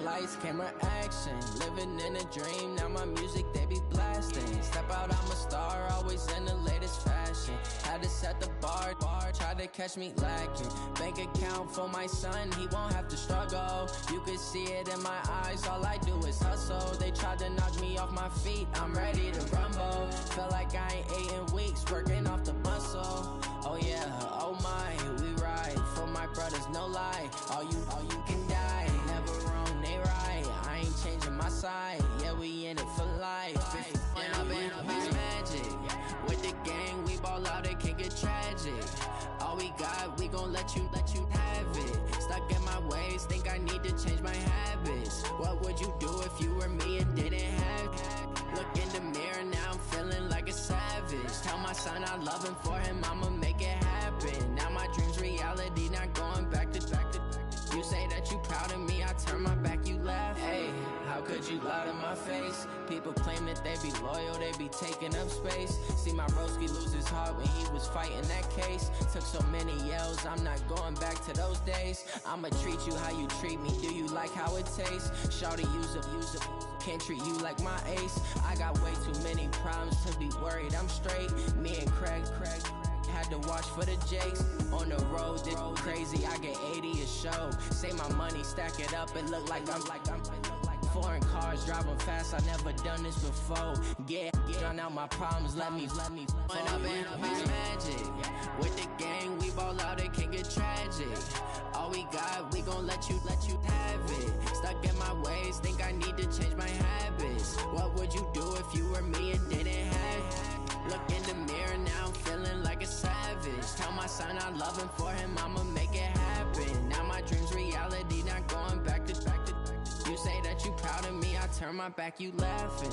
lights, camera, action. Living in a dream, now my music they be blasting. Step out, I'm a star, always in the latest fashion. Had to set the bar, try to catch me lacking. Bank account for my son, he won't have to struggle. You can see it in my eyes, all I do is hustle. They tried to knock me off my feet, I'm ready to rumble. Feel like I ain't ate in weeks, working off the muscle. Oh yeah, oh my, we ride for my brothers, no lie. All you can die, never wrong, they right. I ain't changing my side, yeah, we in it for life. And I've been magic with the gang, we ball out, it can get tragic. All we got, we gon' let you have it. Stuck in my ways, think I need to change my habits. What would you do if you were me and didn't have it? Look in the mirror, now I'm feeling like a savage. Tell my son I love him, for him I'ma make it happen. Now my dream's reality, not going back to. You say that you proud of me, I turn my back, you laugh. Hey, how could you lie to my face? People claim that they be loyal, they be taking up space. See my broski lose his heart when he was fighting that case. Took so many yells, I'm not going back to those days. I'ma treat you how you treat me, do you like how it tastes? Shawty, use up, can't treat you like my ace. I got way too many problems to be worried, I'm straight. Me and Craig had to watch for the Jakes. On the road, this crazy, I get 80 a show. Say my money, stack it up, it look like I'm foreign cars, driving fast, I never done this before. Yeah, drown out my problems, let me When I've been magic with the gang, we ball out, it can get tragic. All we got, we gon' let you have it. Stuck in my ways, think I need to change my habits. What would you do if you were me and didn't have it? Look in the mirror, now I'm feeling like a savage. Tell my son I love him, for him I'ma make it happen. Now my dream's reality, not going back to. You say that you proud of me, I turn my back, you laughing.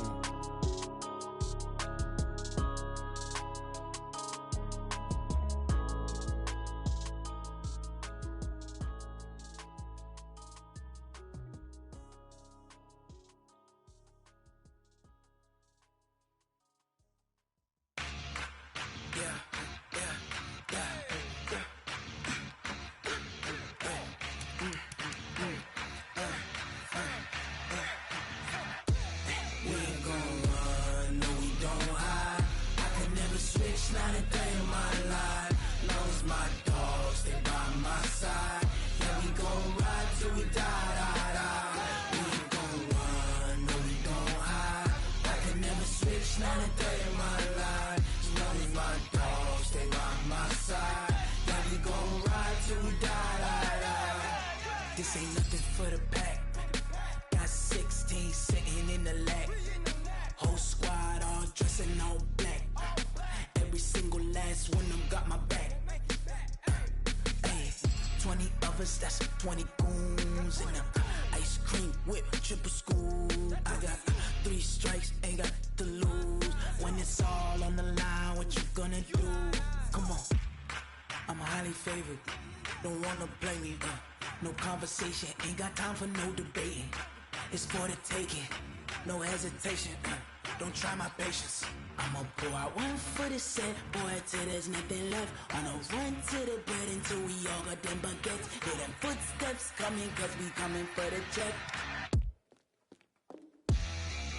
This ain't nothing for the pack. Got 16 sitting in the lag. Whole squad all dressing all black. Every single last one of them got my back. Hey, 20 of us, that's 20 goons in them. Ice cream whip, triple scoop. I got 3 strikes, ain't got to lose. When it's all on the line, what you gonna do? Come on, I'm highly favored. Don't wanna blame me, no conversation, ain't got time for no debating. It's for the taking, no hesitation. Don't try my patience. I'ma pour out one for the set, boy, till there's nothing left. On a run to the bread until we all got them baguettes. Hear them footsteps coming, cause we coming for the check.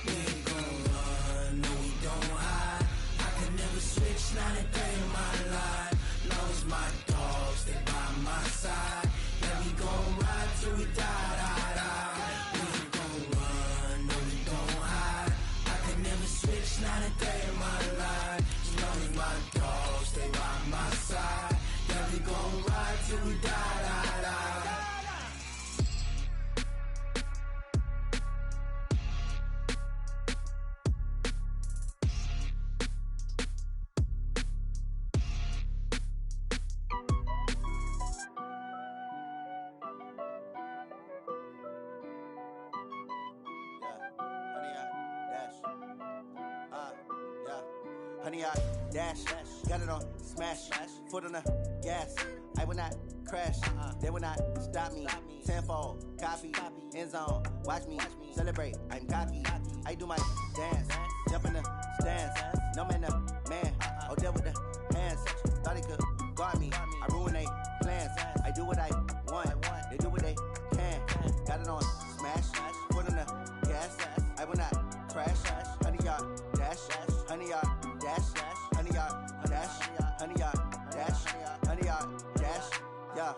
We ain't gon' run, no we don't hide. I can never switch, not a day in my life. Long as my dogs, stay by my side. Yeah, we gon' ride till we die. We ain't gon' run, no we don't hide. I can never switch, not a day in my life. As long as my dogs stay by my side. Yeah, we gon' ride till we die. Honey, I dash, got it on smash, foot on the gas. I will not crash, they will not stop me. Tenfold, copy, end zone, watch me celebrate. I'm cocky, I do my dance, jump in the stands. No man, man, oh there with the hands. Thought he could guard me, I ruin they plans. I do what I want, they do what they can. Got it on smash. dash, foot on the gas. I will not crash. 100-yard dash, 100-yard dash, 100-yard dash, 100-yard dash, 100-yard dash. Yeah.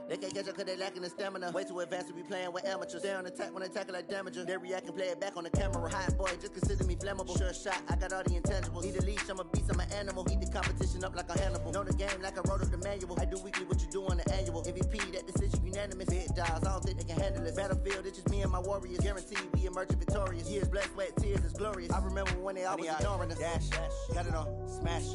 They can't catch up cause they lacking the stamina. Way too advanced to be playing with amateurs. Stay on attack when they tackle like damager. They react and play it back on the camera. Hot boy, just consider me flammable. Sure shot, I got all the intangibles. Need a leash, I'm a beast, I'm an animal. Eat the competition up like a Hannibal. Know the game like I wrote up the manual. I do weekly what you do on the annual. MVP, that decision unanimous. Big dials, I don't think they can handle it. Battlefield, it's just me and my warriors. Guaranteed we emerge victorious. Years, blood, sweat, tears, it's glorious. I remember when they always ignoring us. Dash, got it on, smash,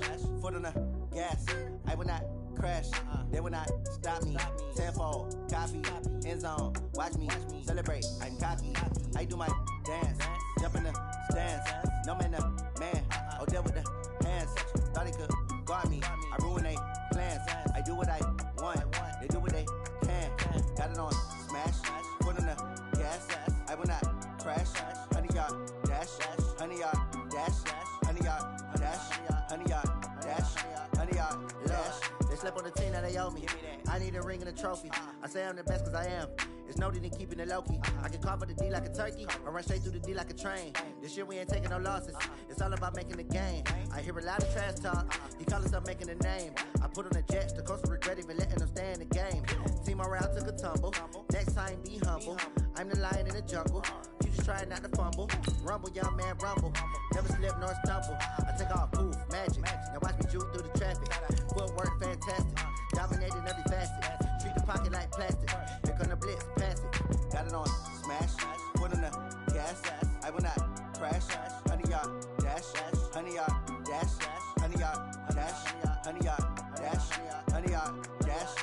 foot on the gas. I will not crash, they will not stop me. Tenfold, copy, end zone, watch me celebrate. I'm cocky, I do my dance, jump in the stands. No man, the man, oh deal with the hands. Thought he could guard me, I ruin they plans. I do what I want, they do what they can. Got it on smash, foot on the gas. I will not crash. 100-yard dash, 100-yard dash, 100-yard dash, 100-yard dash, 100-yard dash. They slept on the team that they owe me. I need a ring and a trophy. I say I'm the best cause I am. It's no need in keeping it low-key. I can carve up the D like a turkey or run straight through the D like a train. This year we ain't taking no losses. It's all about making the game. I hear a lot of trash talk. He call himself making a name. I put on the Jets. The coach will regret even letting them stay in the game. Team morale took a tumble. Next time be humble. I'm the lion in the jungle. You just try not to fumble. Rumble, young man, rumble. Never slip nor stumble. I take off, poof, magic. Now watch me juke through the traffic. Footwork fantastic. Dominating every facet. Treat the pocket like plastic. Here come the blitz, pass it. Got it on smash. Foot on the gas. I will not crash. 100-yard dash. 100-yard dash. 100-yard dash. 100-yard dash. 100-yard dash.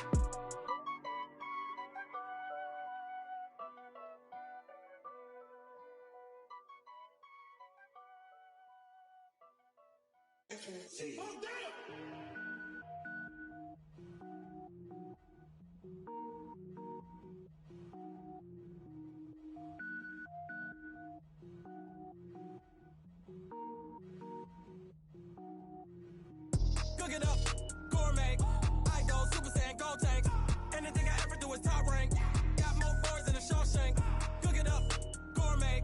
Cook it up, gourmet. I go Super Saiyan, gold tank. Anything I ever do is top rank. Got more boards than a Shawshank. Cook it up, gourmet.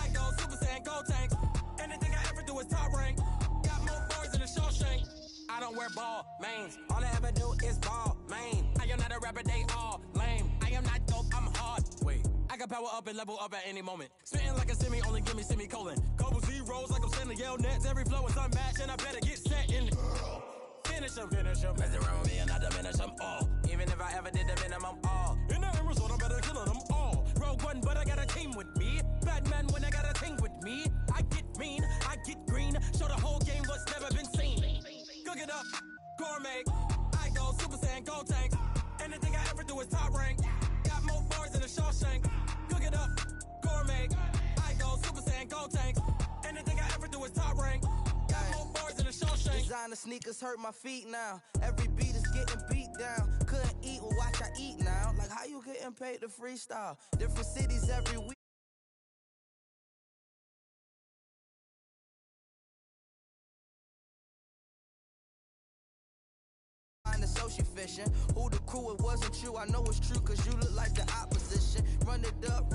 I go Super Saiyan, gold tank. Anything I ever do is top rank. Got more boards than a Shawshank. I don't wear ball mains. All I ever do is ball main. I am not a rapper, they all lame. I am not dope, I'm hard. Wait, I can power up and level up at any moment. Spitting like a semi, only give me semicolon. Couple zeros like I'm sending yell nets. Every flow is unmatched and I better get set in. Finish them. Mess around with me and I diminish them all. Even if I ever did the minimum all. In the end result, I better kill them all. Rogue One, but I got a team with me. Batman when I got a team with me. I get mean, I get green. Show the whole game what's never been seen. Cook it up, gourmet. I go Super Saiyan, gold tank. Anything I ever do is top rank. Got more bars than a Shawshank. Cook it up, gourmet. I go Super Saiyan, gold tank. Anything I ever do is top rank. Got more bars than a Shawshank. Designer sneakers hurt my feet now. Every beat is getting beat down. Couldn't eat, well watch I eat now. Like how you getting paid to freestyle? Different cities every week. Associate fishing. Who the crew, it wasn't you. I know it's true cause you look like the opposition. Run it up,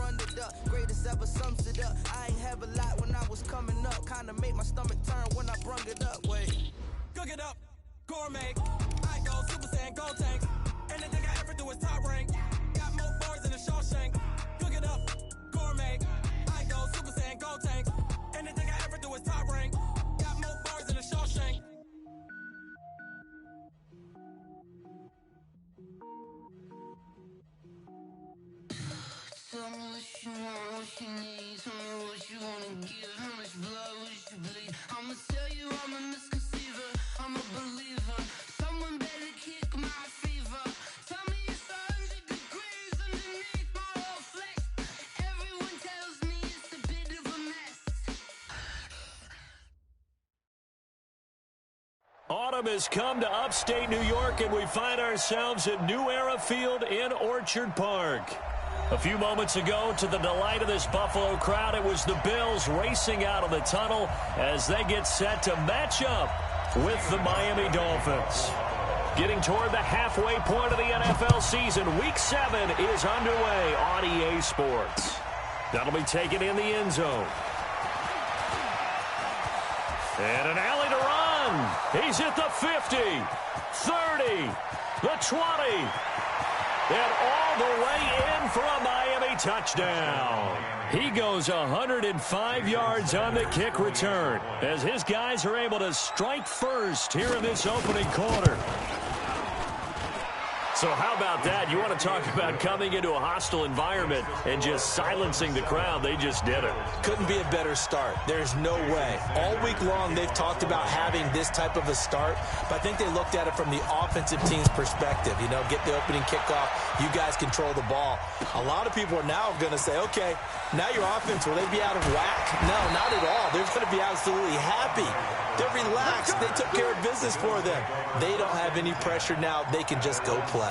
greatest ever sums it up. I ain't have a lot when I was coming up. Kinda made my stomach turn when I brung it up. Wait. Cook it up, gourmet. I go Super Saiyan, gold tank. Anything I ever do is top rank. Got more bars than a Shawshank. Cook it up, gourmet. I go Super Saiyan, gold tank. Anything I ever do is top rank. Got more bars than a Shawshank. Tell me what you want, what you need. Tell me what you wanna give. How much blood would you bleed? I'ma tell you I'm a misconceiver. I'm a believer. Someone better kick my fever. Tell me it's 100 degrees underneath my whole flesh. Everyone tells me it's a bit of a mess. Autumn has come to upstate New York, and we find ourselves at New Era Field in Orchard Park. A few moments ago, to the delight of this Buffalo crowd, it was the Bills racing out of the tunnel as they get set to match up with the Miami Dolphins. Getting toward the halfway point of the NFL season, Week 7 is underway on EA Sports. That'll be taken in the end zone. And an alley to run. He's at the 50, 30, the 20. And all the way in for a Miami touchdown. He goes 105 yards on the kick return as his guys are able to strike first here in this opening quarter. So how about that? You want to talk about coming into a hostile environment and just silencing the crowd. They just did it. Couldn't be a better start. There's no way. All week long, they've talked about having this type of a start, but I think they looked at it from the offensive team's perspective. You know, get the opening kickoff. You guys control the ball. A lot of people are now going to say, okay, now your offense, will they be out of whack? No, not at all. They're going to be absolutely happy. They're relaxed. They took care of business for them. They don't have any pressure now. They can just go play.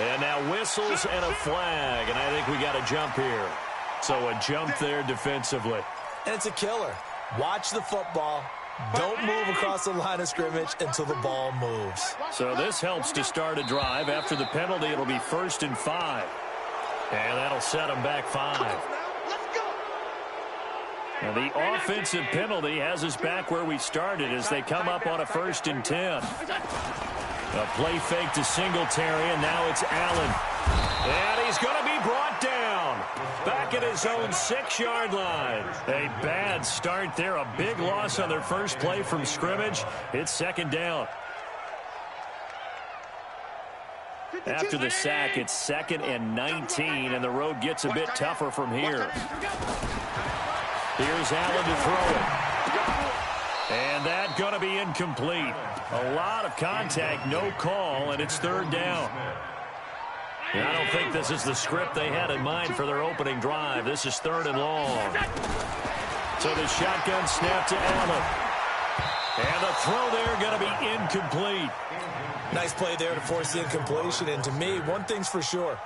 And now whistles and a flag, and I think we got a jump here. So a jump there defensively. And it's a killer. Watch the football. Don't move across the line of scrimmage until the ball moves. So this helps to start a drive. After the penalty, it'll be 1st and 5. And that'll set them back 5. Now the offensive penalty has us back where we started as they come up on a 1st and 10. A play fake to Singletary, and now it's Allen. And he's going to be brought down. Back at his own 6-yard line. A bad start there. A big loss on their first play from scrimmage. It's 2nd down. After the sack, it's 2nd and 19, and the road gets a bit tougher from here. Here's Allen to throw it. And that going to be incomplete. A lot of contact, no call, and it's 3rd down. And I don't think this is the script they had in mind for their opening drive. This is 3rd and long. So the shotgun snap to Allen. And the throw there going to be incomplete. Nice play there to force the incompletion. And to me, one thing's for sure.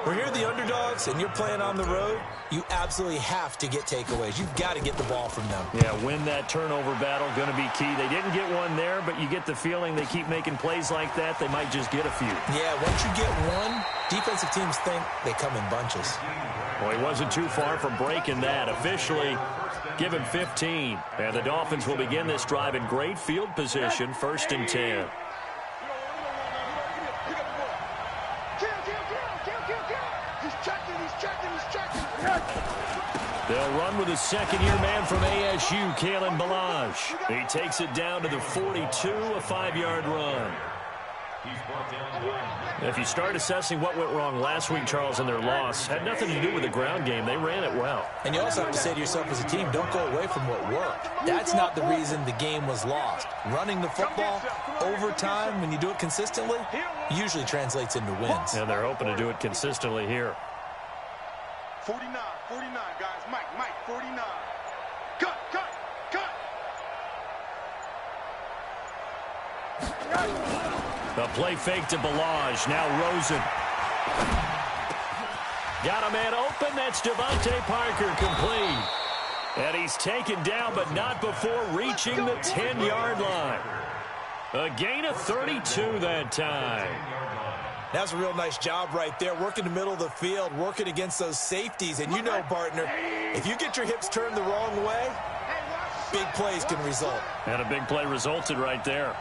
When you're the underdogs and you're playing on the road, you absolutely have to get takeaways. You've got to get the ball from them. Yeah, win that turnover battle, going to be key. They didn't get one there, but you get the feeling they keep making plays like that, they might just get a few. Yeah, once you get one, defensive teams think they come in bunches. Well, he wasn't too far from breaking that. Officially, give him 15. And the Dolphins will begin this drive in great field position, 1st and 10. They'll run with a second-year man from ASU, Kalen Balazs. He takes it down to the 42, a 5-yard run. If you start assessing what went wrong last week, Charles, in their loss, had nothing to do with the ground game. They ran it well. And you also have to say to yourself as a team, don't go away from what worked. That's not the reason the game was lost. Running the football over time, when you do it consistently, usually translates into wins. And they're hoping to do it consistently here. 49, guys. Mike, 49. Cut. A play fake to Balazs. Now Rosen. Got a man open. That's Devontae Parker, complete. And he's taken down, but not before reaching the 10-yard line. A gain of 32 that time. That's a real nice job right there, working the middle of the field, working against those safeties. And you know, partner, if you get your hips turned the wrong way, big plays can result. And a big play resulted right there.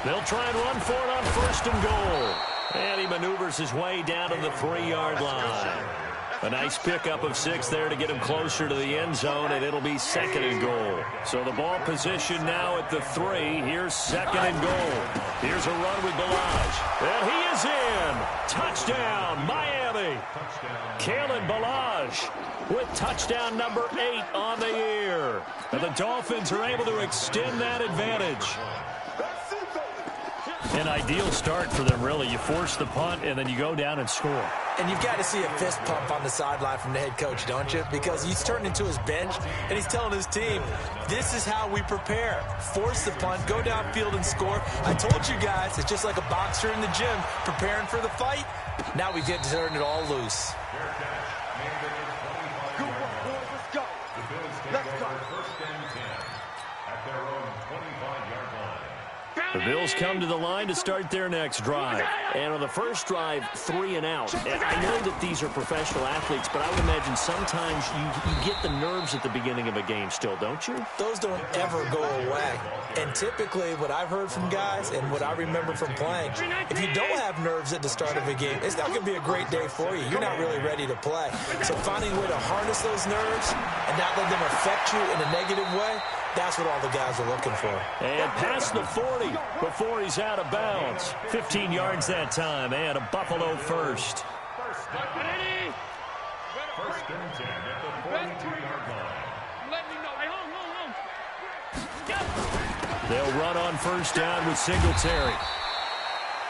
They'll try and run for it on 1st and goal. And he maneuvers his way down to the 3-yard line. A nice pickup of 6 there to get him closer to the end zone, and it'll be 2nd and goal. So the ball position now at the 3. Here's 2nd and goal. Here's a run with Balazs. And he is in. Touchdown, Miami. Kalen Balazs with touchdown number 8 on the year. And the Dolphins are able to extend that advantage. An ideal start for them, really. You force the punt, and then you go down and score. And you've got to see a fist pump on the sideline from the head coach, don't you? Because he's turned into his bench, and he's telling his team, this is how we prepare. Force the punt, go downfield and score. I told you guys, it's just like a boxer in the gym preparing for the fight. Now we get to turn it all loose. Good work, boys. Let's go. Let's go. First and 10 at their own 25-yard line. The Bills come to the line to start their next drive. And on the first drive, 3 and out. And I know that these are professional athletes, but I would imagine sometimes you get the nerves at the beginning of a game still, don't you? Those don't ever go away. And typically what I've heard from guys and what I remember from playing, if you don't have nerves at the start of a game, it's not going to be a great day for you. You're not really ready to play. So finding a way to harness those nerves and not let them affect you in a negative way, that's what all the guys are looking for. And past the 40 before he's out of bounds. 15 yards that time, and a Buffalo first. First and 10 at the 42-yard line. They'll run on first down with Singletary.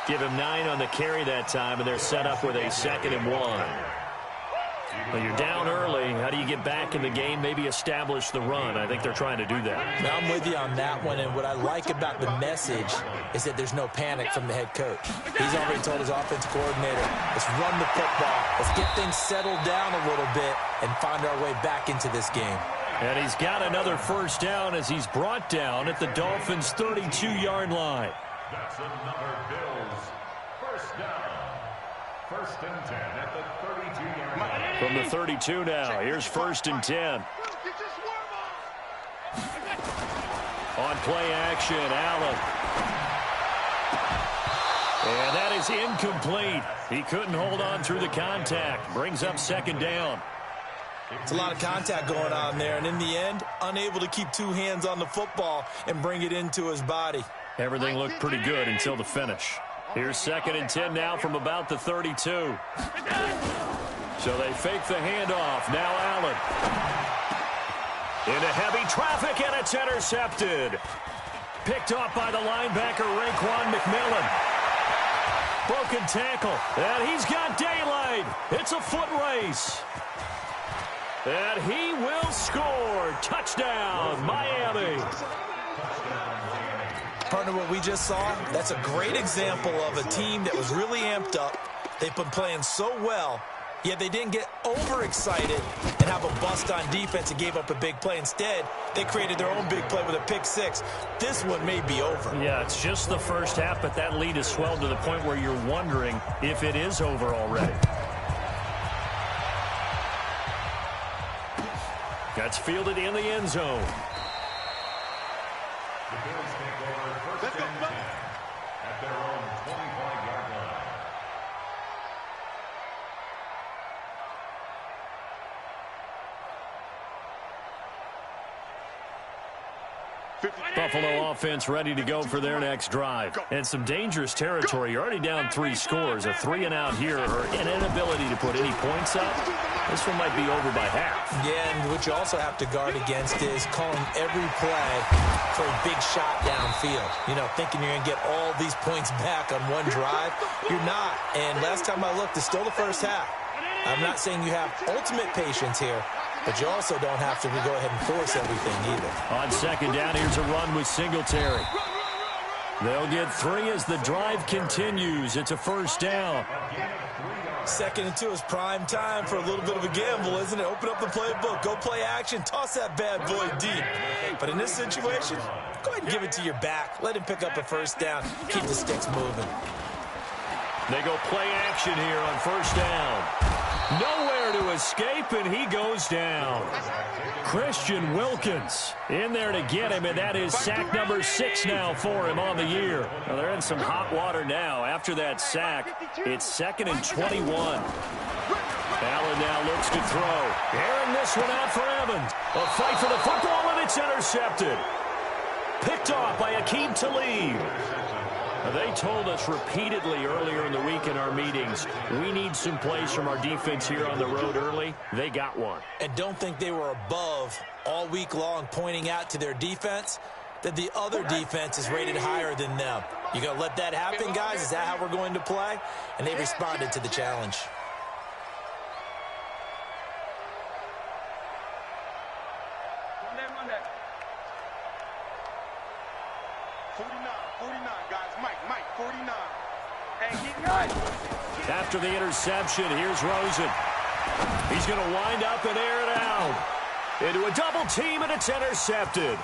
Give him 9 on the carry that time, and they're set up with a 2nd and 1. Well, you're down early. How do you get back in the game, maybe establish the run? I think they're trying to do that. Now, I'm with you on that one, and what I like about the message is that there's no panic from the head coach. He's already told his offensive coordinator, let's run the football. Let's get things settled down a little bit and find our way back into this game. And he's got another first down as he's brought down at the Dolphins' 32-yard line. That's another Bills first down. First and 10 at the 32-yard line. From the 32 now, here's 1st and 10. On play action, Allen. And that is incomplete. He couldn't hold on through the contact. Brings up 2nd down. It's a lot of contact going on there, and in the end, unable to keep 2 hands on the football and bring it into his body. Everything looked pretty good until the finish. Here's 2nd and 10 now from about the 32. So they fake the handoff. Now Allen. Into heavy traffic, and it's intercepted. Picked off by the linebacker, Raekwon McMillan. Broken tackle, and he's got daylight. It's a foot race. And he will score. Touchdown, Miami. Partner, what we just saw, that's a great example of a team that was really amped up. They've been playing so well, yet they didn't get overexcited and have a bust on defense and gave up a big play. Instead, they created their own big play with a pick 6. This one may be over. Yeah, it's just the first half, but that lead has swelled to the point where you're wondering if it is over already. That's fielded in the end zone. The Bills take over first and 10 at their own 25-yard line. Buffalo offense ready to go for their next drive. And some dangerous territory. You're already down 3 scores. A 3 and out here, or an inability to put any points up. This one might be over by half. Yeah, and what you also have to guard against is calling every play for a big shot downfield. You know, thinking you're going to get all these points back on one drive. You're not. And last time I looked, it's still the first half. I'm not saying you have ultimate patience here, but you also don't have to go ahead and force everything either. On 2nd down, here's a run with Singletary. They'll get 3 as the drive continues. It's a first down. 2nd and 2 is prime time for a little bit of a gamble, isn't it? Open up the playbook, go play action, toss that bad boy deep. But in this situation, go ahead and give it to your back. Let him pick up a first down. Keep the sticks moving. They go play action here on first down. Nowhere to escape, and he goes down. Christian Wilkins in there to get him, and that is sack number 6 now for him on the year. Well, they're in some hot water now. After that sack, it's 2nd and 21. Allen now looks to throw. Airing this one out for Evans. A fight for the football, and it's intercepted. Picked off by Akeem Talib. They told us repeatedly earlier in the week in our meetings, we need some plays from our defense here on the road early. They got one. And don't think they were above all week long pointing out to their defense. that the other defense is rated higher than them. You going to let that happen, guys? Is that how we're going to play? And they responded to the challenge. After the interception, here's Rosen. He's going to wind up and air it out. Into a double team, and it's intercepted.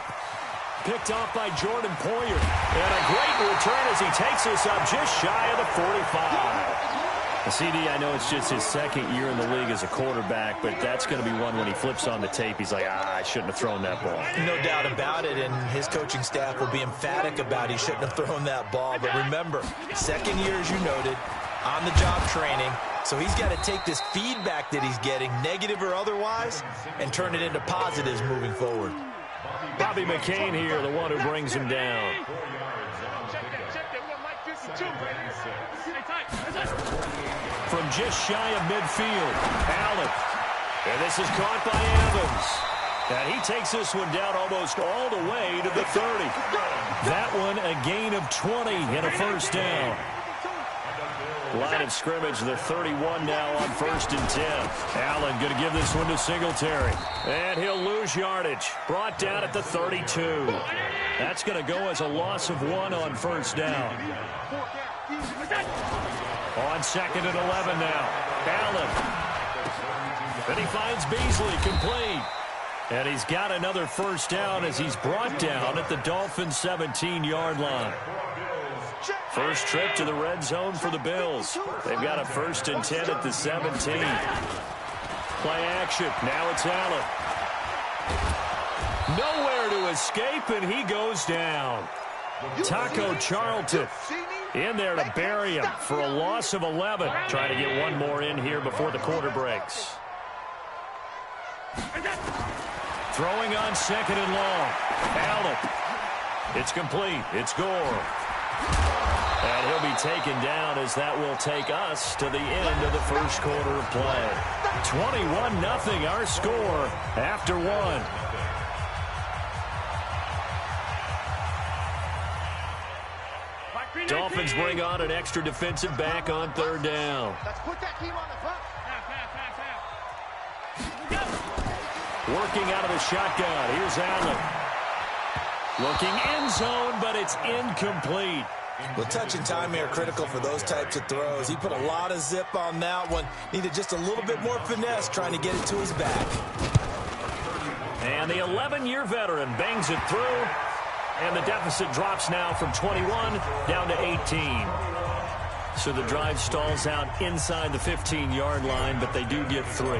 Picked off by Jordan Poyer. And a great return as he takes us up just shy of the 45. CD, I know it's just his second year in the league as a quarterback, but that's going to be one when he flips on the tape. He's like, I shouldn't have thrown that ball. No doubt about it, and his coaching staff will be emphatic about he shouldn't have thrown that ball. But remember, second year, as you noted, on-the-job training. So he's got to take this feedback that he's getting, negative or otherwise, and turn it into positives moving forward. Bobby McCain here, the one who brings him down. From just shy of midfield, Allen. And this is caught by Evans. And he takes this one down almost all the way to the 30. That one a gain of 20 and a first down. Line of scrimmage, the 31 now on 1st and 10. Allen going to give this one to Singletary. And he'll lose yardage. Brought down at the 32. That's going to go as a loss of 1 on first down. On 2nd and 11 now. Allen. And he finds Beasley complete. And he's got another first down as he's brought down at the Dolphins' 17-yard line. First trip to the red zone for the Bills. They've got a 1st and 10 at the 17. Play action. Now it's Allen. Nowhere to escape, and he goes down. Taco Charlton in there to bury him for a loss of 11. Trying to get one more in here before the quarter breaks. Throwing on 2nd and long. Allen. It's complete. It's Gore. And he'll be taken down as that will take us to the end of the first quarter of play. 21-0 our score after 1. Dolphins bring on an extra defensive back on 3rd down. Let's put that team on the clock. Working out of the shotgun. Here's Allen. Looking end zone, but it's incomplete. Well, touch and time are critical for those types of throws. He put a lot of zip on that one. Needed just a little bit more finesse trying to get it to his back. And the 11-year veteran bangs it through. And the deficit drops now from 21 down to 18. So the drive stalls out inside the 15-yard line, but they do get 3.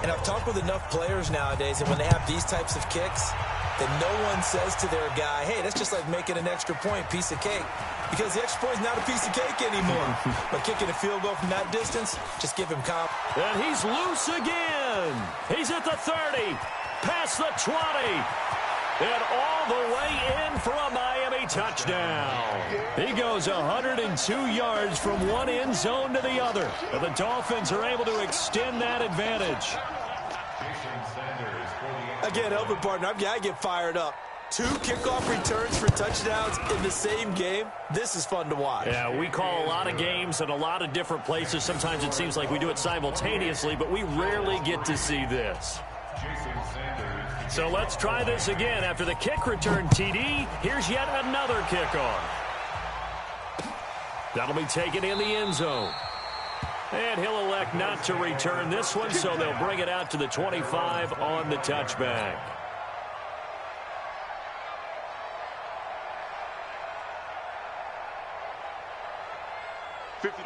And I've talked with enough players nowadays that when they have these types of kicks, that no one says to their guy, hey, that's just like making an extra point, piece of cake. Because the extra point is not a piece of cake anymore. But kicking a field goal from that distance, just give him comp. And he's loose again. He's at the 30, past the 20, and all the way in for a Miami touchdown. He goes 102 yards from one end zone to the other. And the Dolphins are able to extend that advantage. Again, help it, partner. I get fired up. 2 kickoff returns for touchdowns in the same game. This is fun to watch. Yeah, we call a lot of games in a lot of different places. Sometimes it seems like we do it simultaneously, but we rarely get to see this. So let's try this again. After the kick return TD, here's yet another kickoff. That'll be taken in the end zone. And he'll elect not to return this one, so they'll bring it out to the 25 on the touchback.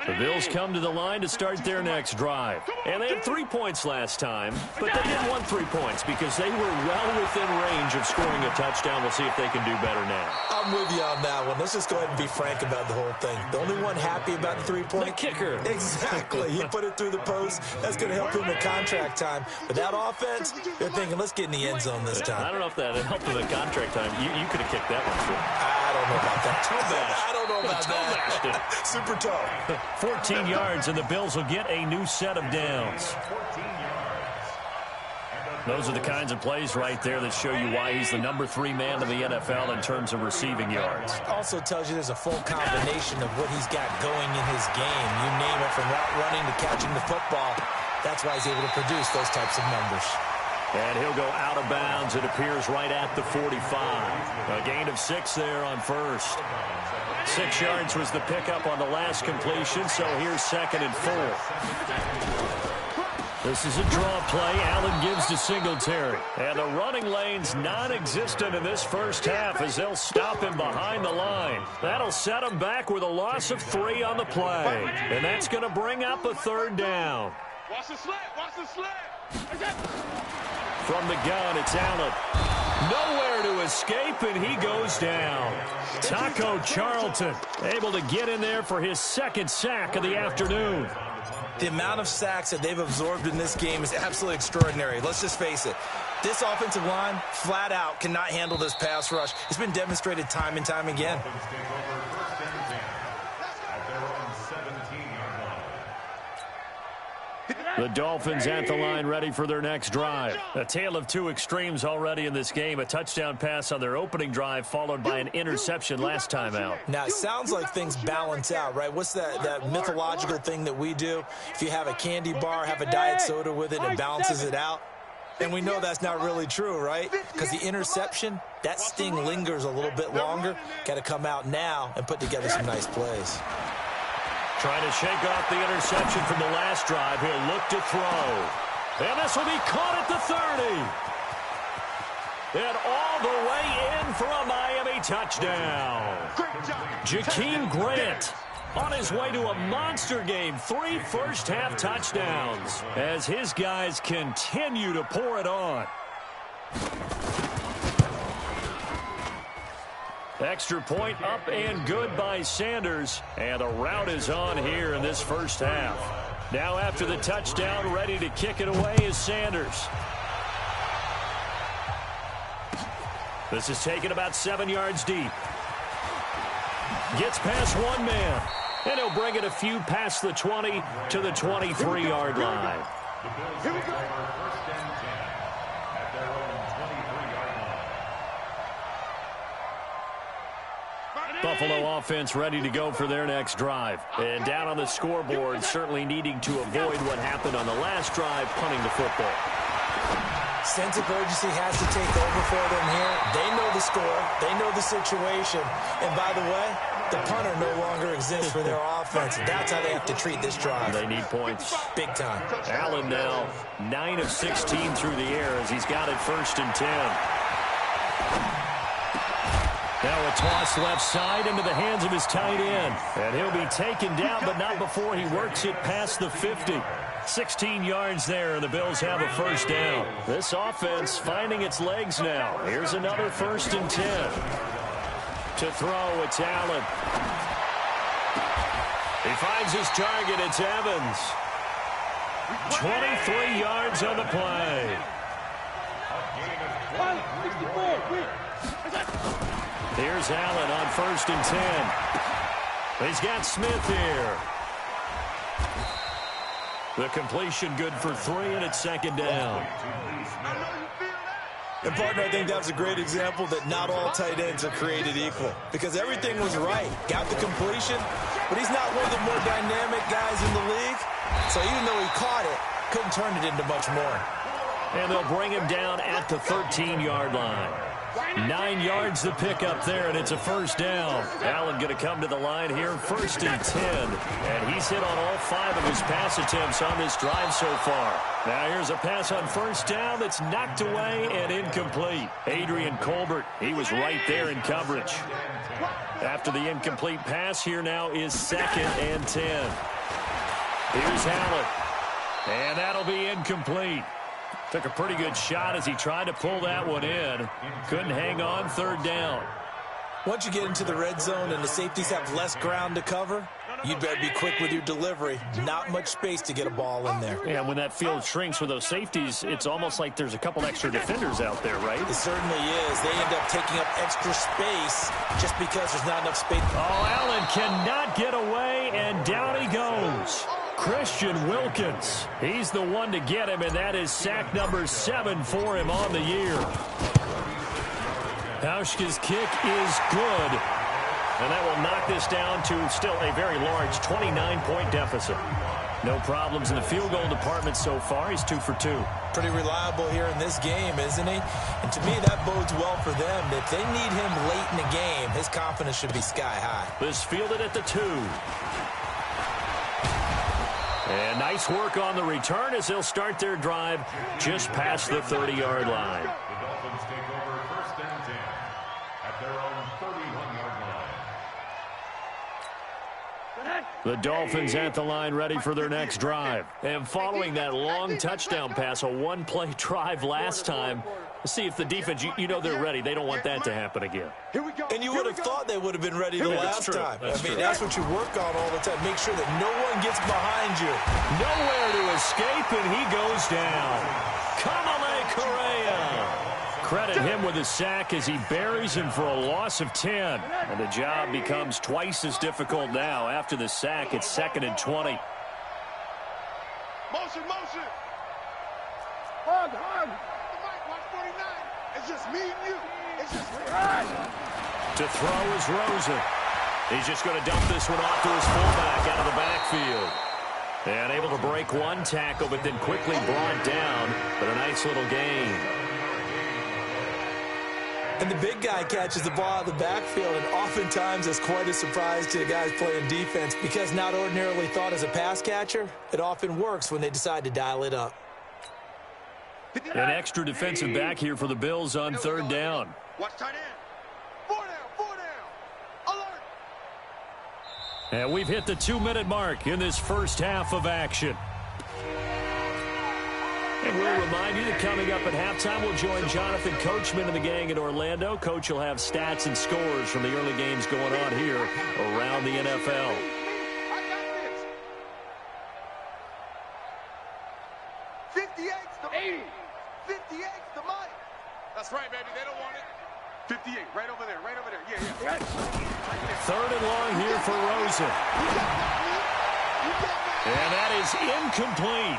The Bills come to the line to start their next drive. And they had 3 points last time, but they didn't want 3 points because they were well within range of scoring a touchdown. We'll see if they can do better now. I'm with you on that one. Let's just go ahead and be frank about the whole thing. The only one happy about the 3-point? The kicker. Exactly. He put it through the post. That's going to help him in contract time. But that offense, they're thinking, let's get in the end zone this time. I don't know if that helped him in contract time. You could have kicked that one through. I don't know about that. Toe-bashed. I don't know about that. Super toe. 14 yards, and the Bills will get a new set of downs. 14 yards. And the Those are the kinds of plays right there that show you why he's the number 3 man in the NFL in terms of receiving yards. Also tells you there's a full combination of what he's got going in his game. You name it, from route running to catching the football. That's why he's able to produce those types of numbers. And he'll go out of bounds. It appears right at the 45. A gain of 6 there on first. 6 yards was the pickup on the last completion, so here's 2nd and 4. This is a draw play. Allen gives to Singletary. And the running lane's non-existent in this first half as they'll stop him behind the line. That'll set him back with a loss of 3 on the play. And that's going to bring up a 3rd down. Watch the slip. Watch the slip. From the gun, it's Allen. Nowhere to escape, and he goes down. Taco Charlton able to get in there for his 2nd sack of the afternoon. The amount of sacks that they've absorbed in this game is absolutely extraordinary. Let's just face it. This offensive line, flat out, cannot handle this pass rush. It's been demonstrated time and time again. The Dolphins at the line, ready for their next drive. A tale of 2 extremes already in this game. A touchdown pass on their opening drive, followed by an interception last time out. Now, it sounds like things balance out, right? What's that mythological thing that we do? If you have a candy bar, have a diet soda with it, it balances it out. And we know that's not really true, right? Because the interception, that sting lingers a little bit longer. Got to come out now and put together some nice plays. Trying to shake off the interception from the last drive. He'll look to throw. And this will be caught at the 30. And all the way in for a Miami touchdown. Jakeem Grant on his way to a monster game. 3 first-half touchdowns as his guys continue to pour it on. Extra point up and good by Sanders. And the route is on here in this first half. Now after the touchdown, ready to kick it away is Sanders. This is taken about 7 yards deep. Gets past 1 man. And he'll bring it a few past the 20 to the 23-yard line. Here we go. Buffalo offense ready to go for their next drive. And down on the scoreboard, certainly needing to avoid what happened on the last drive, punting the football. Sense of urgency has to take over for them here. They know the score. They know the situation. And by the way, the punter no longer exists for their offense. That's how they have to treat this drive. They need points. Big time. Allen now 9 of 16 through the air as he's got it 1st and 10. Now a toss left side into the hands of his tight end. And he'll be taken down, but not before he works it past the 50. 16 yards there, and the Bills have a 1st down. This offense finding its legs now. Here's another 1st and 10. To throw, it's Allen. He finds his target, it's Evans. 23 yards on the play. Here's Allen on 1st and 10. He's got Smith here. The completion good for 3, and it's 2nd down. And, partner, I think that was a great example that not all tight ends are created equal. Because everything was right. Got the completion, but he's not one of the more dynamic guys in the league. So even though he caught it, couldn't turn it into much more. And they'll bring him down at the 13-yard line. 9 yards the pick up there, and it's a 1st down. Allen going to come to the line here, 1st and 10. And he's hit on all 5 of his pass attempts on this drive so far. Now here's a pass on 1st down that's knocked away and incomplete. Adrian Colbert, he was right there in coverage. After the incomplete pass, here now is 2nd and 10. Here's Allen. And that'll be incomplete. Took a pretty good shot as he tried to pull that one in. Couldn't hang on, 3rd down. Once you get into the red zone and the safeties have less ground to cover, you better be quick with your delivery. Not much space to get a ball in there. Yeah, when that field shrinks with those safeties, it's almost like there's a couple extra defenders out there, right? It certainly is. They end up taking up extra space just because there's not enough space. Oh, Allen cannot get away, and down he goes. Christian Wilkins. He's the one to get him, and that is sack number 7 for him on the year. Hauschka's kick is good, and that will knock this down to still a very large 29-point deficit. No problems in the field goal department so far. He's 2 for 2. Pretty reliable here in this game, isn't he? And to me, that bodes well for them. If they need him late in the game, his confidence should be sky high. This fielded at the 2. And nice work on the return as they'll start their drive just past the 30-yard line. The Dolphins take over 1st and 10 at their own 31-yard line. The Dolphins at the line ready for their next drive. And following that long touchdown pass, a one-play drive last time, see if the defense, you know they're ready. They don't want that to happen again. And you would have thought they would have been ready the last time. That's what you work on all the time. Make sure that no one gets behind you. Nowhere to escape, and he goes down. Kamale Correa. Credit him with a sack as he buries him for a loss of 10. And the job becomes twice as difficult now. After the sack, it's 2nd and 20. Motion. Hug. Watch 49. It's just me and you. It's just me. To throw is Rosen. He's just going to dump this one off to his fullback out of the backfield. And able to break one tackle, but then quickly brought down. But a nice little gain. And the big guy catches the ball out of the backfield, and oftentimes it's quite a surprise to the guys playing defense because not ordinarily thought as a pass catcher, it often works when they decide to dial it up. An extra defensive back here for the Bills on 3rd down. Watch tight end. 4 down. Alert. And we've hit the 2-minute mark in this first half of action. And we'll remind you that coming up at halftime, we'll join Jonathan Coachman and the gang in Orlando. Coach will have stats and scores from the early games going on here around the NFL. I got this. 58's the 80. 58's the mic. That's right, baby. They don't want it. 58, right over there. Yeah. 3rd and long here for Rosen. And that is incomplete.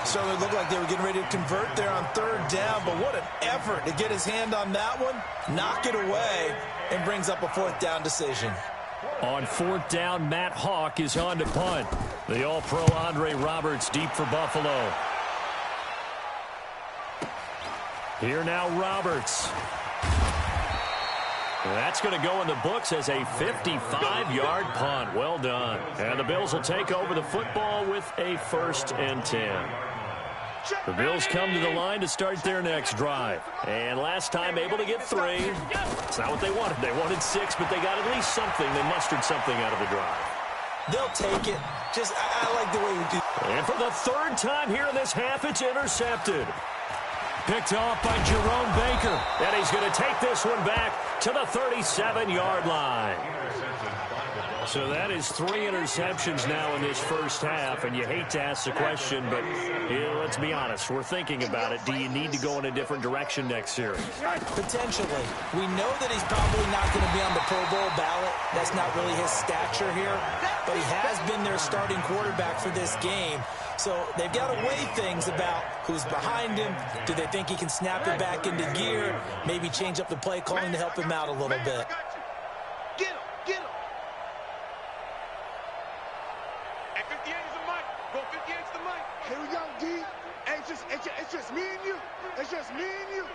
So it looked like they were getting ready to convert there on 3rd down, but what an effort to get his hand on that one, knock it away, and brings up a 4th down decision. On 4th down, Matt Hawk is on to punt. The All-Pro Andre Roberts deep for Buffalo. Here now Roberts. That's going to go in the books as a 55-yard punt. Well done. And the Bills will take over the football with a 1st and 10. The Bills come to the line to start their next drive. And last time able to get 3. It's not what they wanted. They wanted 6, but they got at least something. They mustered something out of the drive. They'll take it. I like the way we do. And for the 3rd time here in this half, it's intercepted. Picked off by Jerome Baker. And he's going to take this one back to the 37-yard line. So that is 3 interceptions now in this first half. And you hate to ask the question, but let's be honest. We're thinking about it. Do you need to go in a different direction next series? Potentially. We know that he's probably not going to be on the Pro Bowl ballot. That's not really his stature here. But he has been their starting quarterback for this game. So they've got to weigh things about who's behind him. Do they think he can snap it back into gear? Maybe change up the play calling to help him out a little bit. Get him. And 58 is the mic. Go 58's the mic. Here we go, D. Hey, it's just me and you. It's just me and you.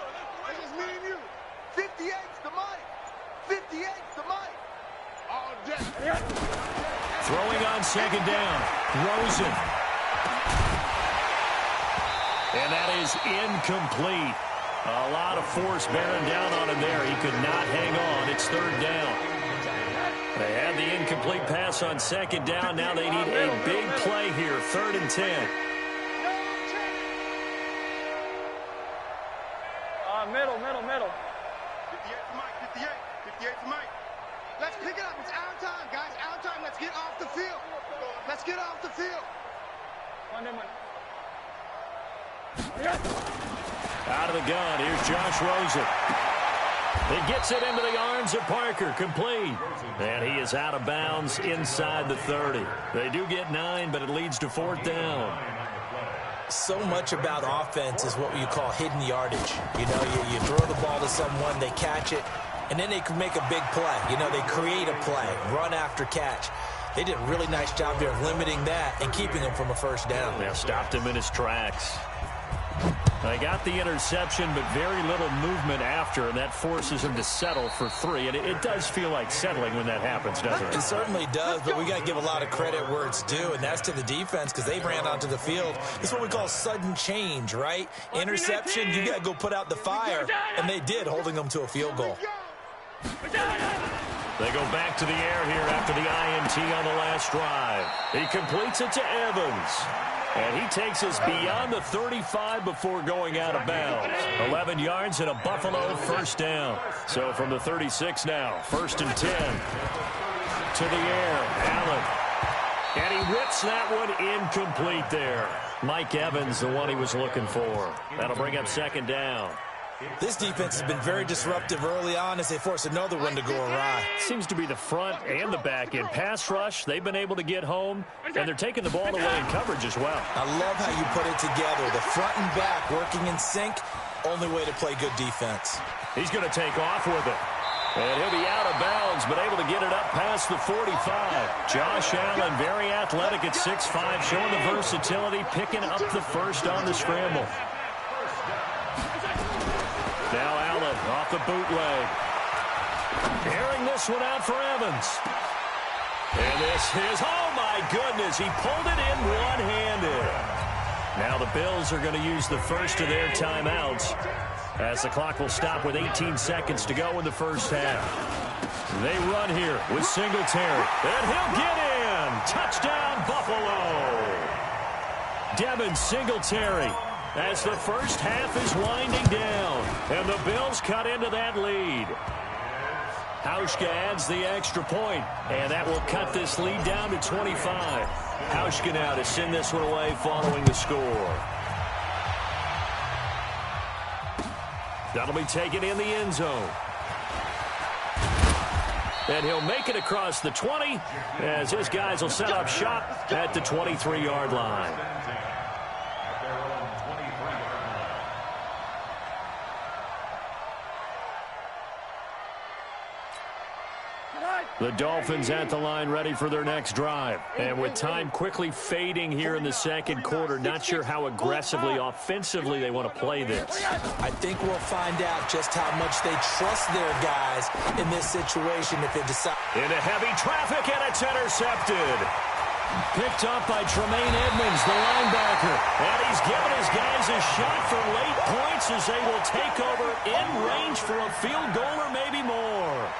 58's the mic. 58's the mic. All day. Throwing on 2nd down. Rosen. And that is incomplete. A lot of force bearing down on him there. He could not hang on. It's 3rd down. They had the incomplete pass on 2nd down. Now they need a big play here. 3rd and 10. Middle. 58's the mic. 58's the mic. Let's pick it up. It's our time, guys. Our time. Let's get off the field. Out of the gun, here's Josh Rosen. It gets it into the arms of Parker, complete. And he is out of bounds inside the 30. They do get 9, but it leads to 4th down. So much about offense is what you call hidden yardage. You know, you throw the ball to someone, they catch it, and then they can make a big play. You know, they create a play, run after catch. They did a really nice job there of limiting that and keeping him from a first down. They stopped him in his tracks. They got the interception, but very little movement after, and that forces him to settle for 3. And it does feel like settling when that happens, doesn't it? It certainly does, but we got to give a lot of credit where it's due, and that's to the defense because they ran onto the field. It's what we call sudden change, right? Interception, you got to go put out the fire, and they did, holding them to a field goal. They go back to the air here after the INT on the last drive. He completes it to Evans. And he takes us beyond the 35 before going out of bounds. 11 yards and a Buffalo first down. So from the 36 now, 1st and 10. To the air, Allen. And he whips that one incomplete there. Mike Evans, the one he was looking for. That'll bring up 2nd down. This defense has been very disruptive early on as they force another one to go awry. Seems to be the front and the back end. Pass rush, they've been able to get home, and they're taking the ball away in coverage as well. I love how you put it together. The front and back working in sync, only way to play good defense. He's going to take off with it. And he'll be out of bounds, but able to get it up past the 45. Josh Allen, very athletic at 6'5", showing the versatility, picking up the first on the scramble. Now Allen off the bootleg. Airing this one out for Evans. And this is, oh my goodness, he pulled it in one-handed. Now the Bills are going to use the first of their timeouts as the clock will stop with 18 seconds to go in the first half. They run here with Singletary. And he'll get in. Touchdown, Buffalo. Devin Singletary. As the first half is winding down, and the Bills cut into that lead. Hauschka adds the extra point, and that will cut this lead down to 25. Hauschka now to send this one away following the score. That'll be taken in the end zone. And he'll make it across the 20, as his guys will set up shop at the 23-yard line. The Dolphins at the line ready for their next drive. And with time quickly fading here in the second quarter, not sure how aggressively, offensively they want to play this. I think we'll find out just how much they trust their guys in this situation if they decide. Into heavy traffic, and it's intercepted. Picked up by Tremaine Edmonds, the linebacker. And he's given his guys a shot for late points as they will take over in range for a field goal or maybe more.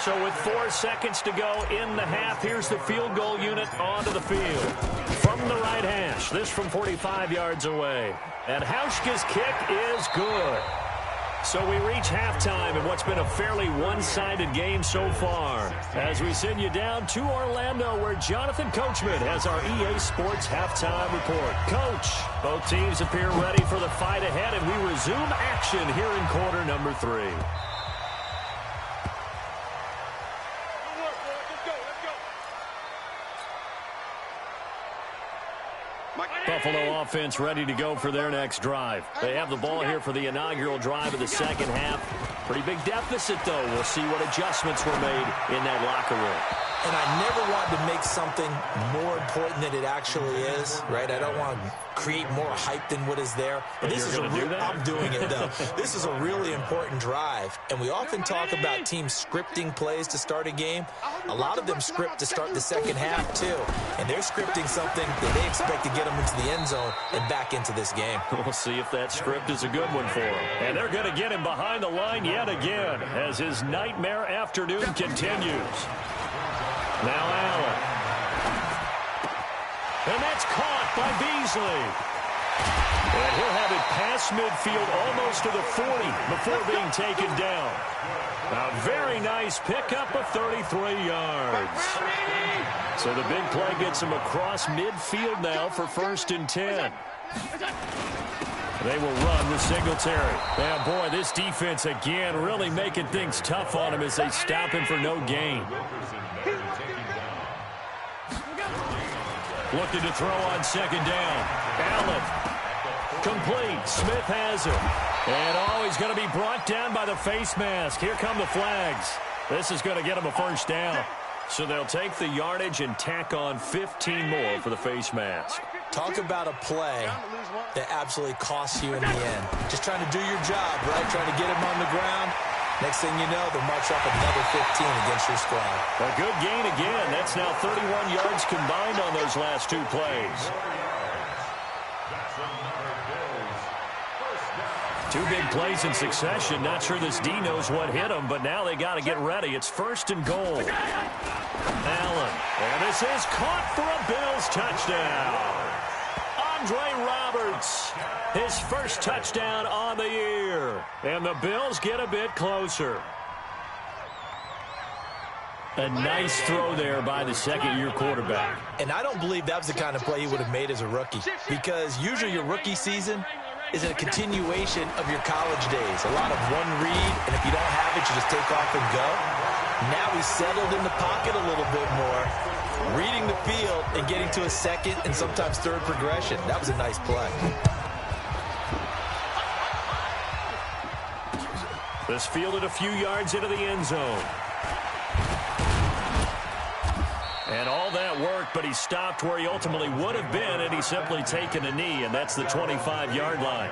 So with 4 seconds to go in the half, here's the field goal unit onto the field. From the right hash, this from 45 yards away. And Hauschka's kick is good. So we reach halftime in what's been a fairly one-sided game so far. As we send you down to Orlando, where Jonathan Coachman has our EA Sports halftime report. Coach, both teams appear ready for the fight ahead, and we resume action here in quarter number 3. Buffalo offense ready to go for their next drive. They have the ball here for the inaugural drive of the second half. Pretty big deficit, though. We'll see what adjustments were made in that locker room. And I never want to make something more important than it actually is, right? I don't want to create more hype than what is there. But this is I'm doing it, though. This is a really important drive. And we often talk about teams scripting plays to start a game. A lot of them script to start the second half, too. And they're scripting something that they expect to get them into the end zone and back into this game. We'll see if that script is a good one for them. And they're going to get him behind the line yet again as his nightmare afternoon continues. Now Allen. And that's caught by Beasley. And he'll have it past midfield almost to the 40 before being taken down. A very nice pickup of 33 yards. So the big play gets him across midfield now for 1st and 10. They will run with Singletary. Yeah, boy, this defense again really making things tough on him as they stop him for no gain. Looking to throw on second down. Allen. Complete. Smith has it. And he's going to be brought down by the face mask. Here come the flags. This is going to get him a first down. So they'll take the yardage and tack on 15 more for the face mask. Talk about a play that absolutely costs you in the end. Just trying to do your job, right? Trying to get him on the ground. Next thing you know, they'll march up another 15 against your squad. A good gain again. That's now 31 yards combined on those last two plays. Two big plays in succession. Not sure this D knows what hit him, but now they got to get ready. It's first and goal. Allen. And this is caught for a Bills touchdown. Andre Roberts, his first touchdown on the year. And the Bills get a bit closer. A nice throw there by the second-year quarterback. And I don't believe that was the kind of play he would have made as a rookie, because usually your rookie season is a continuation of your college days. A lot of one read, and if you don't have it, you just take off and go. Now he's settled in the pocket a little bit more, reading the field and getting to a second and sometimes third progression. That was a nice play. This fielded a few yards into the end zone. And all that worked, but he stopped where he ultimately would have been had he simply taken a knee, and that's the 25-yard line.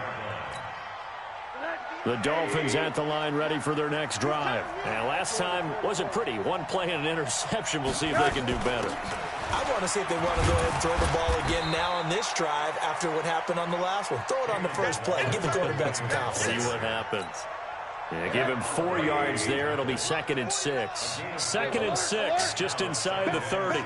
The Dolphins at the line ready for their next drive. And last time wasn't pretty. One play and an interception. We'll see if they can do better. I want to see if they want to go ahead and throw the ball again now on this drive after what happened on the last one. Throw it on the first play. Give the quarterback some confidence. See what happens. Yeah, give him 4 yards there. It'll be 2nd and 6. 2nd and 6, just inside the 30.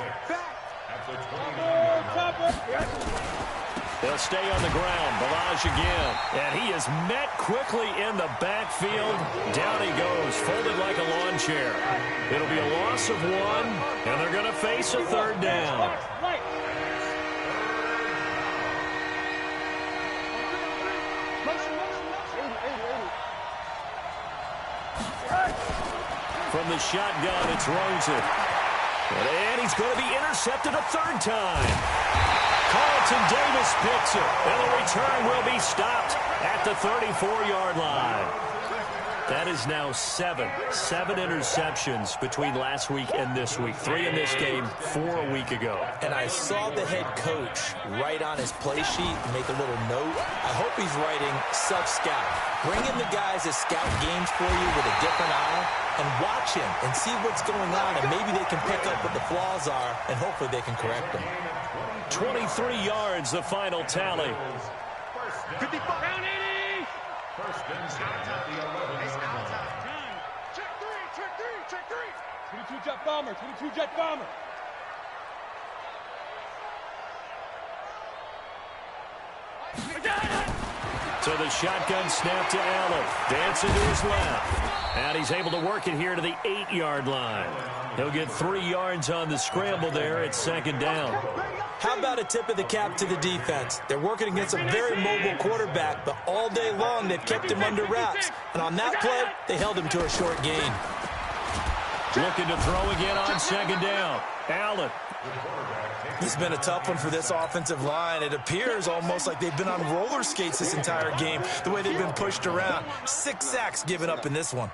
They'll stay on the ground. Balaj again. And he is met quickly in the backfield. Down he goes, folded like a lawn chair. It'll be a loss of 1, and they're going to face a third down. From the shotgun, it's Rosen. And he's going to be intercepted a third time. Carlton Davis picks it. And the return will be stopped at the 34-yard line. That is now 7 interceptions between last week and this week. 3 in this game, 4 a week ago. And I saw the head coach write on his play sheet, make a little note. I hope he's writing self-scout. Bring in the guys that scout games for you with a different eye and watch him and see what's going on, and maybe they can pick up what the flaws are, and hopefully they can correct them. 23 yards, the final tally. 55. Round 80. First and 10 at the 11-yard line. Check three. 22 jet bomber. So the shotgun snap to Allen. Dancing to his left. And he's able to work it here to the 8-yard line. He'll get 3 yards on the scramble there. It's 2nd down. How about a tip of the cap to the defense? They're working against a very mobile quarterback, but all day long they've kept him under wraps. And on that play, they held him to a short gain. Looking to throw again on 2nd down. Allen. It's been a tough one for this offensive line. It appears almost like they've been on roller skates this entire game, the way they've been pushed around. 6 sacks given up in this one.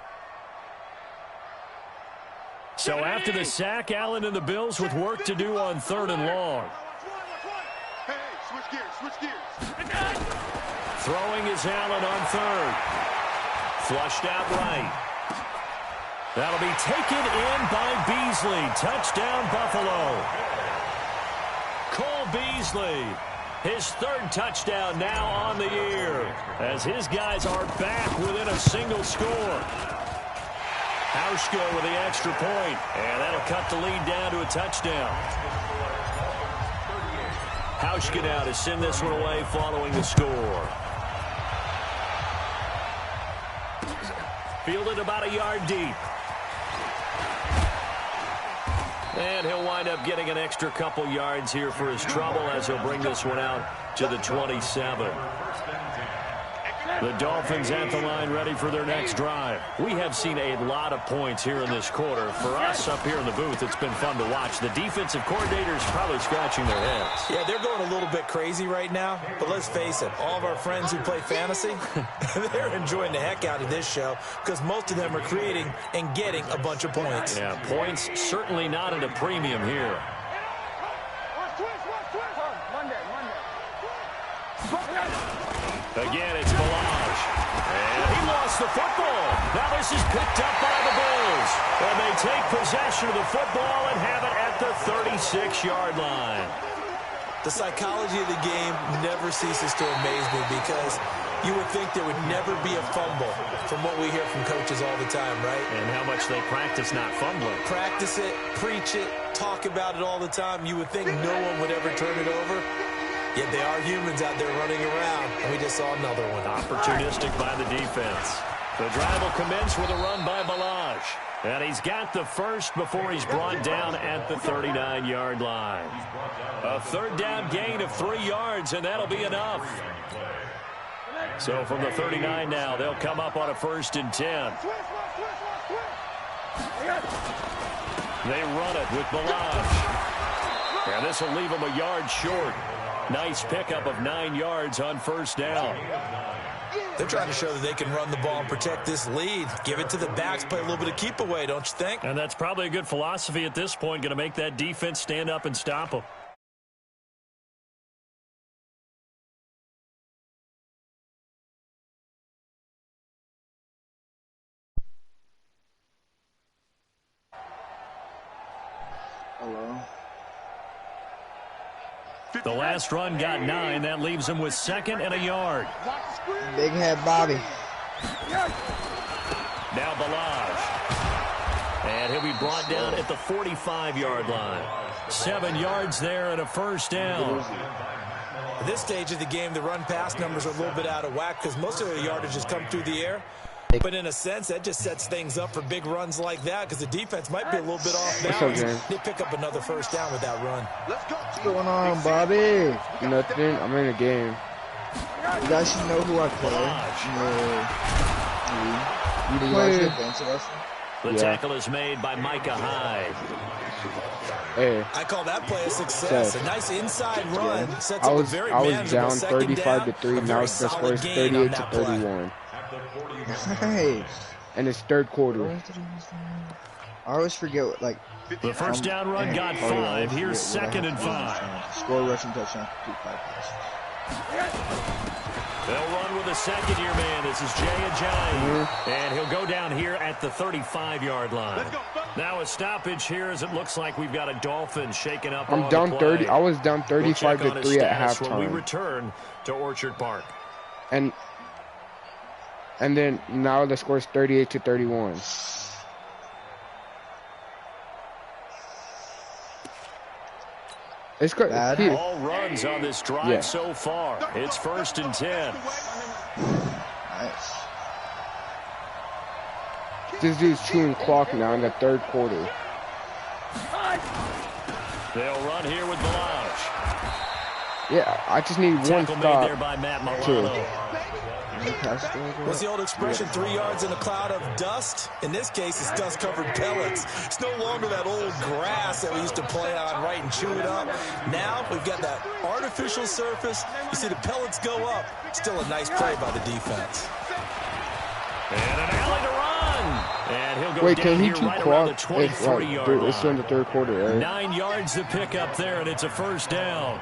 So after the sack, Allen and the Bills with work to do on 3rd and long. Hey, switch gears. Throwing is Allen on 3rd. Flushed out right. That'll be taken in by Beasley. Touchdown, Buffalo. Cole Beasley, his 3rd touchdown now on the year, as his guys are back within a single score. Hauschka with the extra point, and that'll cut the lead down to a touchdown. Hauschka now to send this one away following the score. Fielded about a yard deep. And he'll wind up getting an extra couple yards here for his trouble as he'll bring this one out to the 27. The Dolphins at the line ready for their next drive. We have seen a lot of points here in this quarter. For us up here in the booth, it's been fun to watch. The defensive coordinators probably scratching their heads. Yeah, they're going a little bit crazy right now. But let's face it, all of our friends who play fantasy, they're enjoying the heck out of this show because most of them are creating and getting a bunch of points. Yeah, points certainly not at a premium here. Again, it's Balazs. And he lost the football. Now this is picked up by the Bills. And they take possession of the football and have it at the 36-yard line. The psychology of the game never ceases to amaze me because you would think there would never be a fumble from what we hear from coaches all the time, right? And how much they practice not fumbling. Practice it, preach it, talk about it all the time. You would think no one would ever turn it over. Yet they are humans out there running around, and we just saw another one. Opportunistic by the defense. The drive will commence with a run by Balazs. And he's got the first before he's brought down at the 39-yard line. A third down gain of 3 yards, and that'll be enough. So from the 39 now, they'll come up on a 1st and 10. They run it with Balazs. And this will leave them a yard short. Nice pickup of 9 yards on 1st down. They're trying to show that they can run the ball and protect this lead. Give it to the backs, play a little bit of keep away, don't you think? And that's probably a good philosophy at this point, going to make that defense stand up and stop them. Hello. The last run got 9. That leaves him with 2nd and a yard. Big head Bobby. Now Balazs. And he'll be brought down at the 45-yard line. 7 yards there and a 1st down. At this stage of the game, the run-pass numbers are a little bit out of whack because most of the yardage has come through the air. But in a sense, that just sets things up for big runs like that because the defense might be a little bit off balance. They pick up another 1st down with that run. What's going on, Bobby? Nothing. I'm in a game. You guys should know who I play. The tackle is made by Micah Hyde. Hey. I call that play a success. A nice inside run. Sets I up was a very down second 35-3. Now the score is 38-31. Hey. And it's 3rd quarter. I always forget, like... The 1st down run got 5. Here's 2nd and 5. Score, rushing touchdown, 2 5 They'll run with a second-year man. This is Jay Ajayi. And he'll go down here at the 35-yard line. Now a stoppage here as it looks like we've got a Dolphins shaking up. I'm down 30. I was down 35-3 at halftime. When we return to Orchard Park. And then now the score is 38-31. It's good. All runs on this drive so far. It's 1st and 10. Nice. This dude's chewing clock now in the 3rd quarter. They'll run here with Balazs. Yeah, I just need one Tackle stop. made there by Matt Milano. What's the old expression, 3 yards in a cloud of dust? In this case, it's dust-covered pellets. It's no longer that old grass that we used to play on, right, and chew it up. Now we've got that artificial surface. You see the pellets go up. Still a nice play by the defense. And an alley to run. And he'll go Wait, down can he here chew right around the clock? 23-yard line. It's still in the 3rd quarter, right? 9 yards to pick up there, and it's a 1st down.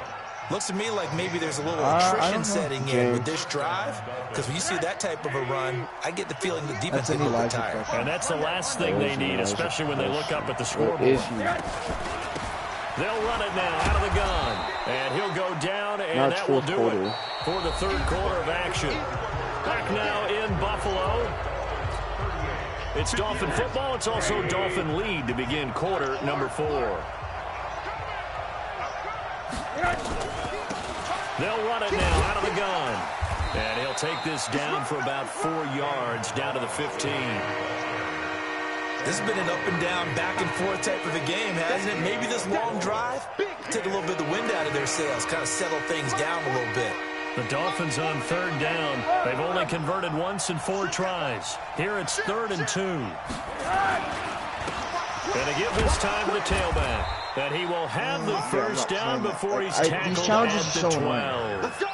Looks to me like maybe there's a little attrition setting in with this drive. Because when you see that type of a run, I get the feeling the defense is a little tired. And that's the last thing they need, especially when they look up at the scoreboard. They'll run it now out of the gun. And he'll go down, and that will do it for the 3rd quarter of action. Back now in Buffalo. It's Dolphin football. It's also Dolphin lead to begin quarter number 4. They'll run it now out of the gun. And he'll take this down for about 4 yards down to the 15. This has been an up and down, back and forth type of a game, hasn't it? Maybe this long drive take a little bit of the wind out of their sails, kind of settle things down a little bit. The Dolphins on third down. They've only converted once in 4 tries. Here it's 3rd and 2. Going to give this time to the tailback. And he will have the first down before he's tackled at the 12.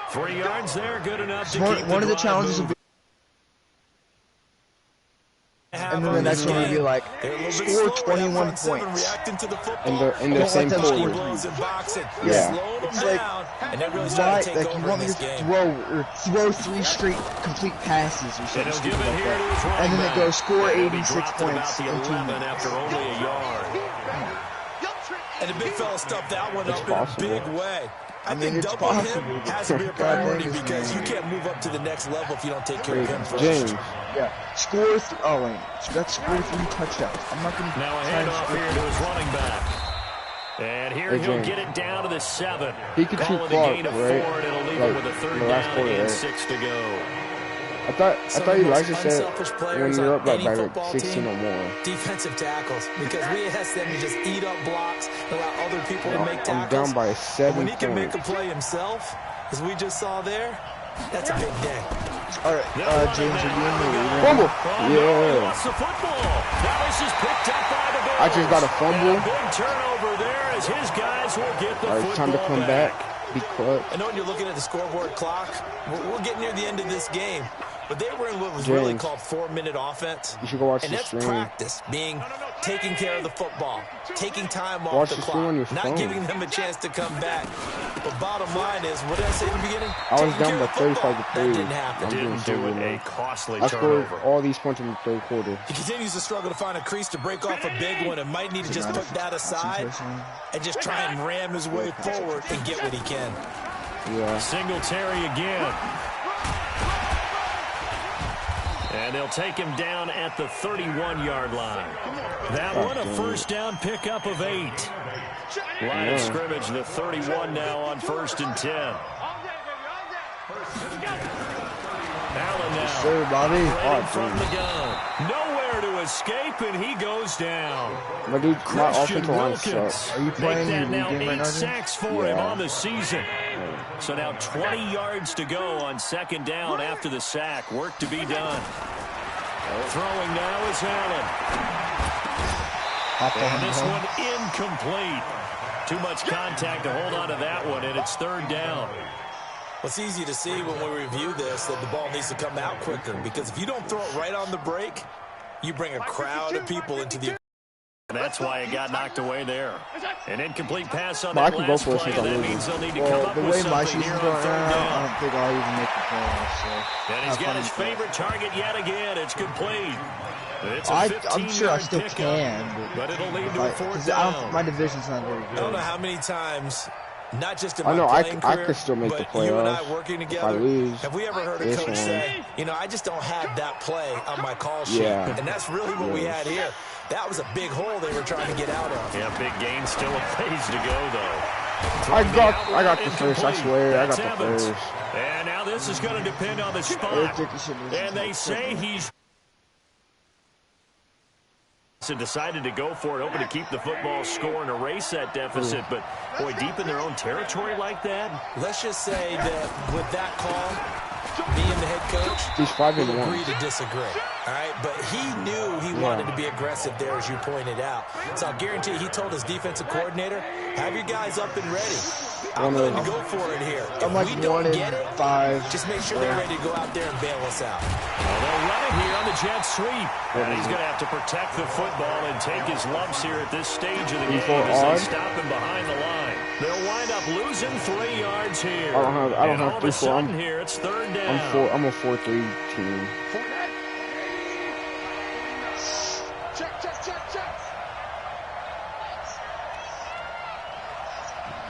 3 yards there, good enough to keep one of the challenges moving. And then the next one would be like, score 21 points in the same quarter. Yeah. It's like, why? Like, you want me to throw 3 straight complete passes or something stupid like that. And then it goes score 86 points in 2 minutes. After only a yard. And the big fella stuffed that one up in a big way. I mean, it's doubling possible. him has to be a priority because you can't move up to the next level if you don't take care of him first. James. Yeah. Score 3. Oh, wait. That's score 3 touchdowns. I'm not going to now a handoff here to his running back. And here he'll get it down to the 7. He could shoot clock, right? It'll leave him with a 3rd down and 6 to go. I thought you liked to say when you're up by like 16 or more. Defensive tackles, because we ask them to just eat up blocks, allow other people to make tackles. I'm down by 7 when he points. can make a play himself, as we just saw there, that's a big day. All right, James, are you in the lead? Fumble! Yeah. Lost the football. Now this is picked up by the Bills. I just got a fumble. Big turnover there as his guys will get the football time to come back. Be clutch. I know when you're looking at the scoreboard clock, we're getting near the end of this game. But they were in what was really called 4-minute offense. You should go watch and the that's stream. Practice, taking care of the football, taking time off the clock, not giving them a chance to come back. But bottom line is, what did I say in the beginning? I was down by 35 to 3. That didn't happen. Didn't do it. A costly I scored turnover. all these points in the 3rd quarter. He continues to struggle to find a crease to break off a big one and might need to just put that aside and just try and ram his way forward and get what he can. Yeah. Singletary again. And they'll take him down at the 31-yard line. That one a first down pickup of 8. Line of scrimmage, the 31 now on 1st and 10. Allen now. Sure, Bobby. From the gun. Nowhere to escape, and he goes down. My offensive line sucks. Are you playing that now game right 8 now? sacks for him on the season. So now 20 yards to go on 2nd down after the sack. Work to be done. Throwing now is Allen. And this one incomplete. Too much contact to hold on to that one, and it's 3rd down. Well, it's easy to see when we review this that the ball needs to come out quicker, because if you don't throw it right on the break, you bring a crowd of people into the... And that's why it got knocked away there. An incomplete pass on I that can go last for it play. since I'm That losing. means they'll need to come up The with way my something here season's on going 3rd now, I down. don't think I'll even make the playoffs. So And he's got his favorite target yet again. It's complete. It's a I'm sure I 15-yard still pickup, can, but it'll lead to a 4th down. My division's not very good. I don't know how many times, not just in I my know playing I career, could still make the but you and I playoffs. working If I together, lose, have we ever heard a this coach one. say, I just don't have that play on my call sheet? Yeah. And that's really what we had here. That was a big hole they were trying to get out of. Yeah, big gain. Still a phase to go, though. I got the first. I swear, That's I got the Evans. first. And now this is going to depend on the spot. And they say he's decided to go for it, hoping to keep the football score and erase that deficit. But, boy, deep in their own territory like that. Let's just say that with that call, me and the head coach He's 5-1. will agree to disagree. All right, but he knew he wanted to be aggressive there, as you pointed out. So I'll guarantee he told his defensive coordinator, have your guys up and ready. I'm willing to go for it here. If I'm like we don't 1 get it, in 5. just make sure they're ready to go out there and bail us out. Well, they'll run it here on the jet sweep. And he's going to have to protect the football and take his lumps here at this stage of the game as they stop him behind the line. They'll wind up losing 3 yards here. I don't have 3-4. Here it's 3rd down. I'm a 4-3 team.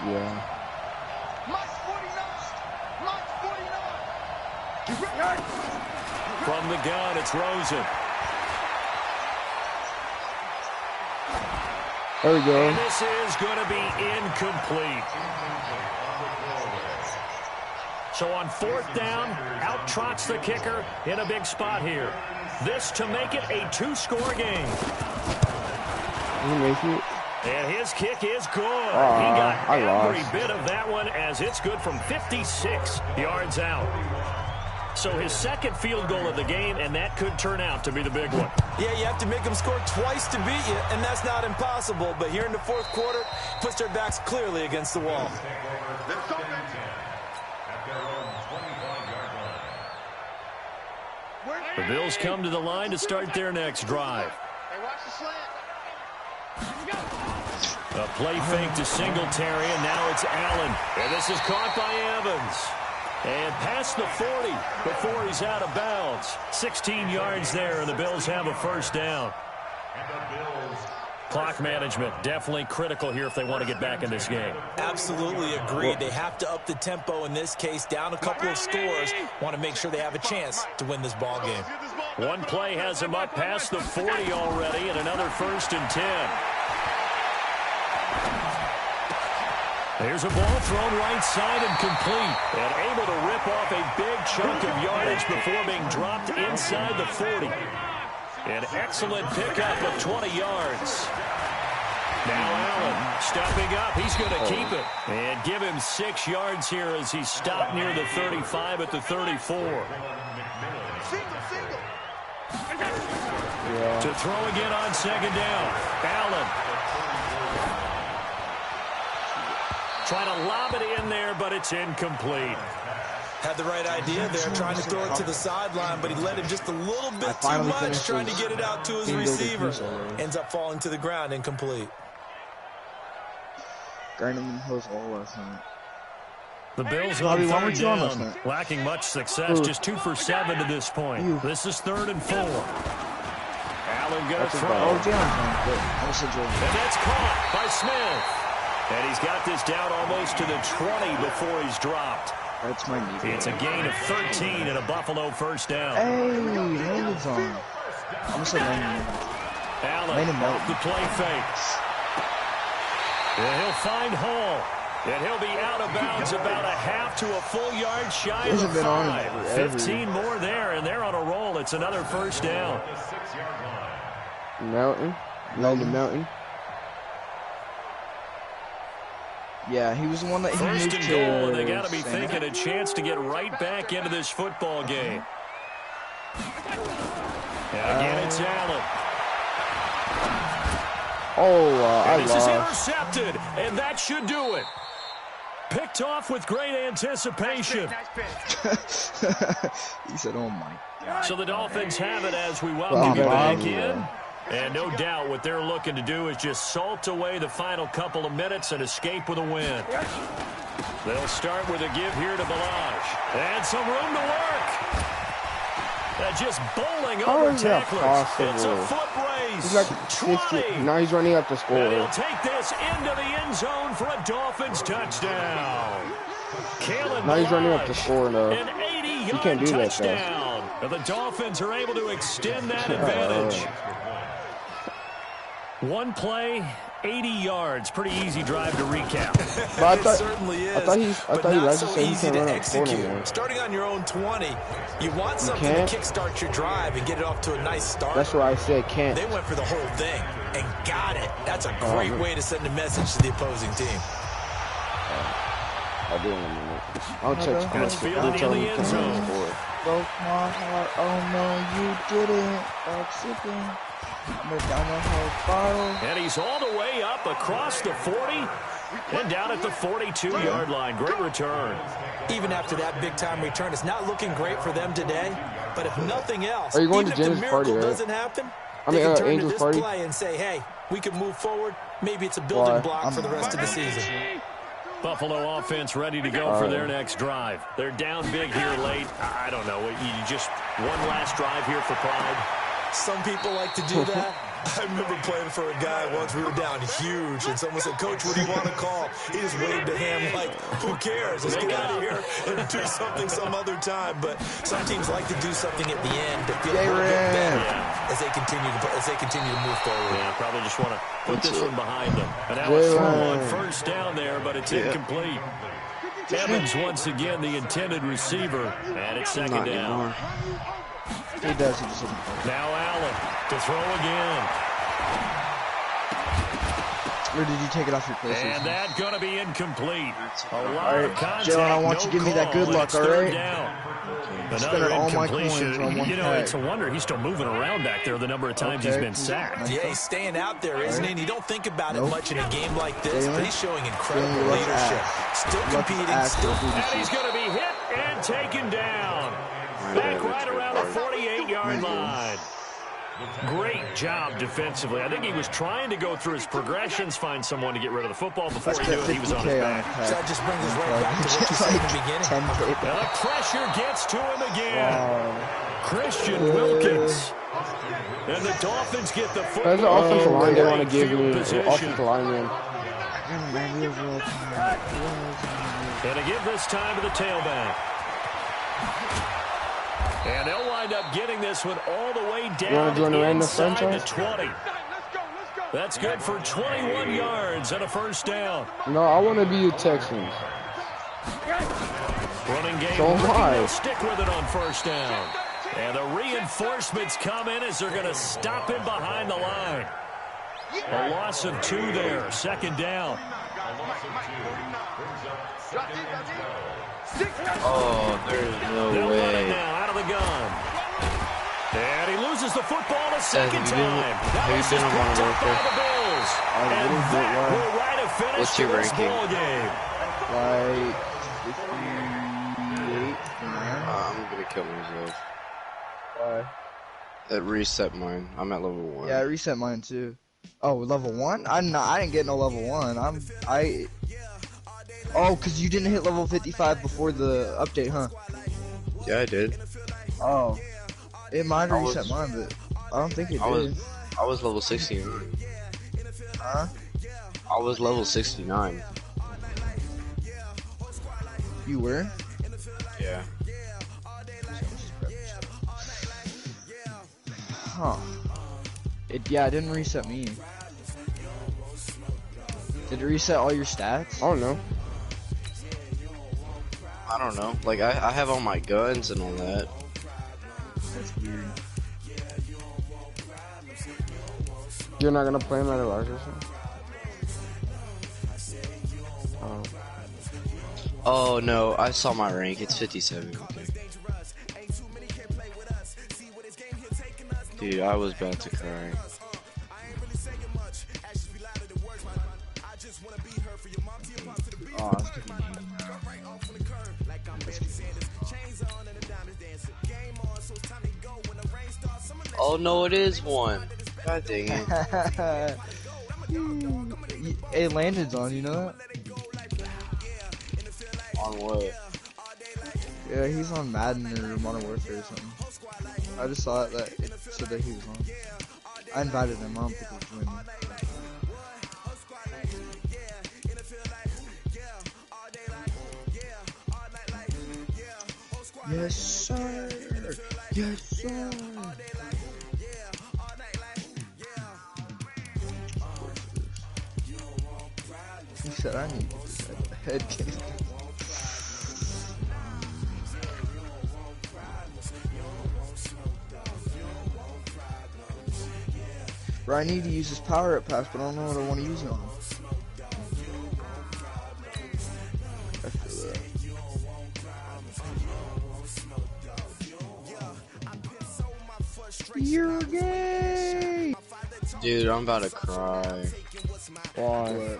Yeah. From the gun, it's Rosen. There we go. And this is going to be incomplete. So on 4th down, out trots the kicker in a big spot here. This to make it a 2-score game. Did he make it? And his kick is good. He got every bit of that one as it's good from 56 yards out. So his second field goal of the game, and that could turn out to be the big one. Yeah, you have to make them score twice to beat you, and that's not impossible. But here in the 4th quarter, puts their backs clearly against the wall. The Bills come to the line to start their next drive. A play fake to Singletary, and now it's Allen. And this is caught by Evans. And past the 40 before he's out of bounds. 16 yards there, and the Bills have a first down. Clock management, definitely critical here if they want to get back in this game. Absolutely agreed. They have to up the tempo in this case, down a couple of scores. Want to make sure they have a chance to win this ball game. One play has them up past the 40 already, and another 1st and 10. There's a ball thrown right side and complete. And able to rip off a big chunk of yardage before being dropped inside the 40. An excellent pickup of 20 yards. Now Allen stepping up. He's going to keep it. And give him 6 yards here as he stopped near the 35 at the 34. Yeah. To throw again on 2nd down. Allen. Trying to lob it in there, but it's incomplete. Had the right idea there, trying to throw it to the sideline, but he let it just a little bit too much, trying to get it out to his receiver. Ends up falling to the ground, incomplete. The Bills on 3rd down, lacking much success, just 2 for 7 to this point. This is 3rd and 4. Allen going to throw. And that's caught by Smith. And he's got this down almost to the 20 before he's dropped. That's my knee. It's a gain of 13 and a Buffalo first down. Hey, Landon's on. I'm so Allen off the play fakes. And he'll find Hall. And he'll be out of bounds about a half to a full yard shy of the 5. 15 more there, and they're on a roll. It's another first down. Mountain. Yeah, he was the one that he moved to. First and goal, and they got to be thinking a chance to get right back into this football game. And again, it's Allen. I lost. This is intercepted, and that should do it. Picked off with great anticipation. He said, oh, my God. So the Dolphins have it as we welcome you back in. And no doubt what they're looking to do is just salt away the final couple of minutes and escape with a win. They'll start with a give here to Balaj. And some room to work. Just bowling over tacklers. It's a foot race. He's like 50. Now he's running up the score. And he'll take this into the end zone for a Dolphins touchdown. Now he's running up the score, though. An 80-yard touchdown. And the Dolphins are able to extend that advantage. One play, 80 yards. Pretty easy drive to recap. It certainly is, but not so easy to execute. Starting on your own 20, you want something to kickstart your drive and get it off to a nice start. That's why I said can't. They went for the whole thing and got it. That's a great way to send a message to the opposing team. I'll do it in a minute. I'll check. That's fielded in the end zone. Broke my heart. Oh, no, you didn't. Oxygen. And he's all the way up across the 40 and down at the 42-yard line. Great return. Even after that big-time return, it's not looking great for them today. But if nothing else, are you going even to if the James' miracle party, doesn't happen, I mean, they can turn Angel's to this party? play and say, hey, we can move forward. Maybe it's a building block for the rest of the season. Buffalo offense ready to go for their next drive. They're down big here late. I don't know. You just one last drive here for pride. Some people like to do that. I remember playing for a guy once. We were down huge, and someone said, Coach, what do you want to call? He just waved a hand like, who cares? Let's get out of here and do something some other time. But some teams like to do something at the end to feel a little bit better as they continue to move forward. Yeah, probably just want to put this one behind them. And now it's thrown on first down there, but it's incomplete. Evans once again the intended receiver, and it's second down. He does. Now Allen to throw again. Or did you take it off your place? And that's going to be incomplete. A lot of contact. Jalen, I want you to give me that good luck, all right? Another incompletion. You know, it's a wonder he's still moving around back there the number of times he's been sacked. Yeah, he's staying out there, isn't he? And you don't think about it much in a game like this, but he's showing incredible leadership. Still competing, still. And he's going to be hit and taken down. Back right around the 48-yard line. Great job defensively. I think he was trying to go through his progressions, find someone to get rid of the football. Before he knew it, he was on his back. So that just brings us right back to what you said in the beginning. And the pressure gets to him again. Christian Wilkins. And the Dolphins get the football. As an offensive line, they want to give me offensive lineman. And to give this time to the tailback. And they'll wind up getting this one all the way down inside the 20. That's good for 21 yards and a first down. No, I want to be the Texans. Running game, so they'll stick with it on first down. And the reinforcements come in as they're going to him behind the line. A loss of 2 there, second down. Oh, there's no way. Now out of the gun. And he loses the football a second time. Have you been on Modern Warfare? And that will write a finish. What's your ranking? Like 58. I'm gonna kill myself. Why? It reset mine. I'm at level 1. Yeah, I reset mine too. Oh, level 1? I didn't get no level 1. Oh, because you didn't hit level 55 before the update, huh? Yeah, I did. Oh. It might reset mine, but I don't think it did. I was level 69. Huh? I was level 69. You were? Yeah. Huh. It didn't reset me. Did it reset all your stats? I don't know. I don't know. Like, I have all my guns and all that. That's weird. You're not gonna play him at a larger son? Oh no, I saw my rank. It's 57. Okay. Dude, I was about to cry. Oh, oh no, it is 1. God dang it. It landed on, you know that? On what? Yeah, he's on Madden or Modern Warfare or something. I just saw it that it said that he was on. I invited him. I don't think he's joining. Yes, sir. Yes, sir. He said I need this head game. Bro, I need to use this power-up pass, but I don't know what I want to use it on. I feel that. You're gay! Dude, I'm about to cry. Why?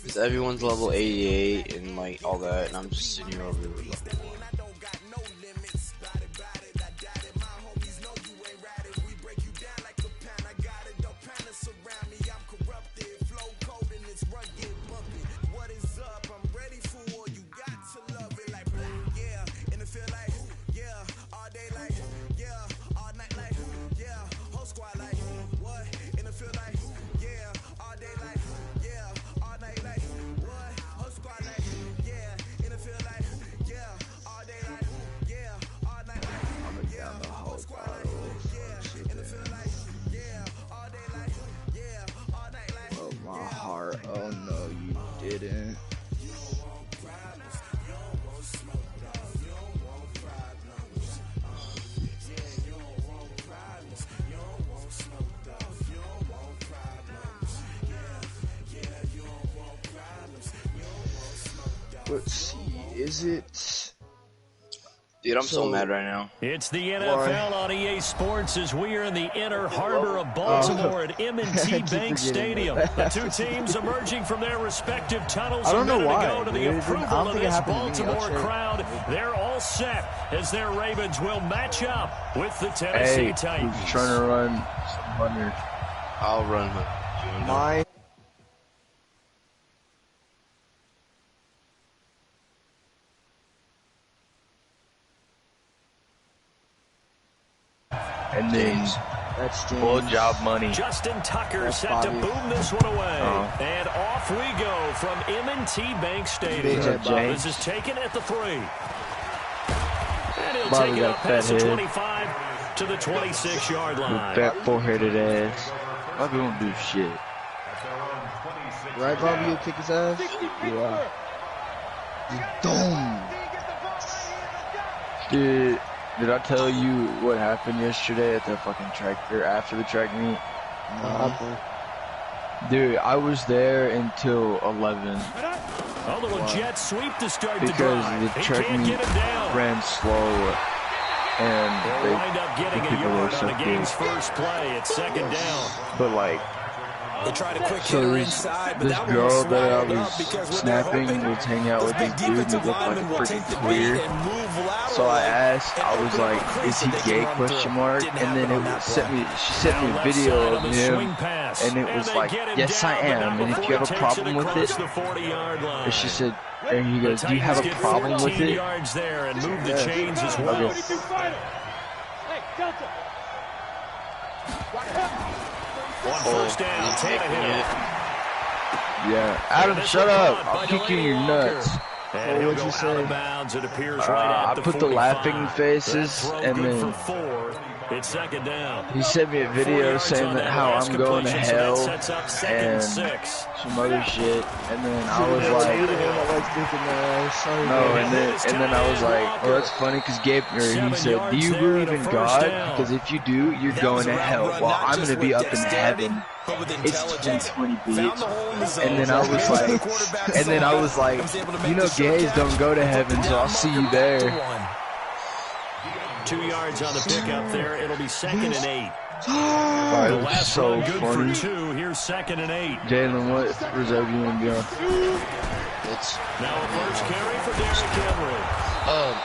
Because everyone's level 88 and like all that, and I'm just sitting here over level 1. Let's see, is it? Dude, I'm so mad right now. It's the NFL on EA Sports as we are in the inner harbor of Baltimore at M&T Bank Stadium. The two teams emerging from their respective tunnels a minute ago to the approval of this Baltimore crowd. They're all set as their Ravens will match up with the Tennessee Titans. Who's trying to run some 100? I'll run my. And then that's James. full job money. Justin Tucker set to boom this one away. And off we go from M&T Bank Stadium. This is taken at the 3. And he'll take it up past the 25 to the 26-yard line. Fat four-headed ass. Bobby won't do shit. Right, Bobby, you kick his ass? Yeah. Dumb. Did I tell you what happened yesterday at the fucking track, or after the track meet? Dude, I was there until 11. A little jet sweep to start the because drive. the track meet ran slow, and they'll wind up getting a yard on the game's first play. It's second down. But like, they tried a quick hitter inside, but this that girl that I was because snapping was hanging out with this dude and looked like a freaking queer. So I asked, I was like, is he gay, question mark? And then she sent me a video of him, and it was like, yes I am, and if you have a problem with it, and she said, and he goes, do you have a problem with it? There and move the chains as well. On first down, Tannehill. Yeah, Adam, shut up! I'll kick you in your nuts. And he'll go out of bounds. It appears right at the 45. I put the laughing faces, and then it's second down. He sent me a video saying that how I'm going to hell and some other shit, and then I was like, no, and then I was like, oh, that's funny because Gabe, he said, do you believe in God? Because if you do, you're going to hell. Well, I'm going to be up in heaven. It's 10:20 beats, and then I was like, you know, gays don't go to heaven, so I'll see you there. 2 yards on the pickup there. It'll be second and 8. The last so good funny. For 2. Here's second and 8. Jalen, what reserve you want to be on? It's now a first carry for Derrick Henry.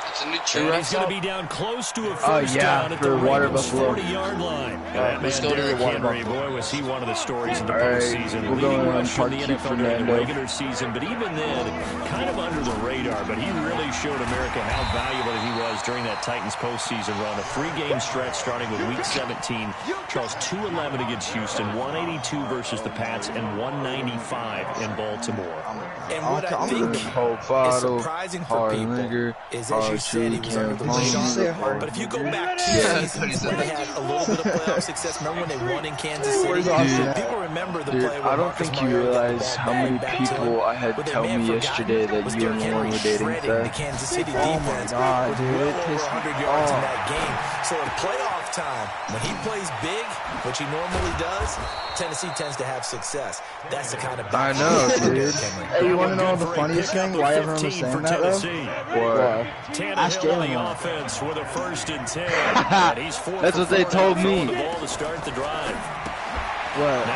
It's a new trend. He's going to be down close to a first down at the Ravens 40-yard line. And that man, Derrick Henry, boy, was he one of the stories in the postseason. Leading rusher in the NFL during the regular season, but even then, kind of under the radar. But he really showed America how valuable he was during that Titans postseason run. A 3-game stretch starting with Week 17. Charles, 211 against Houston, 182 versus the Pats, and 195 in Baltimore. And what I think is surprising for people is, as you said, he was under the radar. But if you go back 2 seasons when they had a little bit of playoff success, remember when they won in Kansas City? People remember the play. I don't think you realize how many people I had tell me yesterday that you and Lauren were dating. The Kansas City defense over 100 yards in that game. So in playoff time, when he plays big, which he normally does, Tennessee tends to have success. That's the kind of I know, dude. Hey, you want to know the funniest thing? Why everyone was saying that, though? Ask Tannehill on the offense with a 1st and 10. He's 4 That's what they told me. The ball to start the drive. What?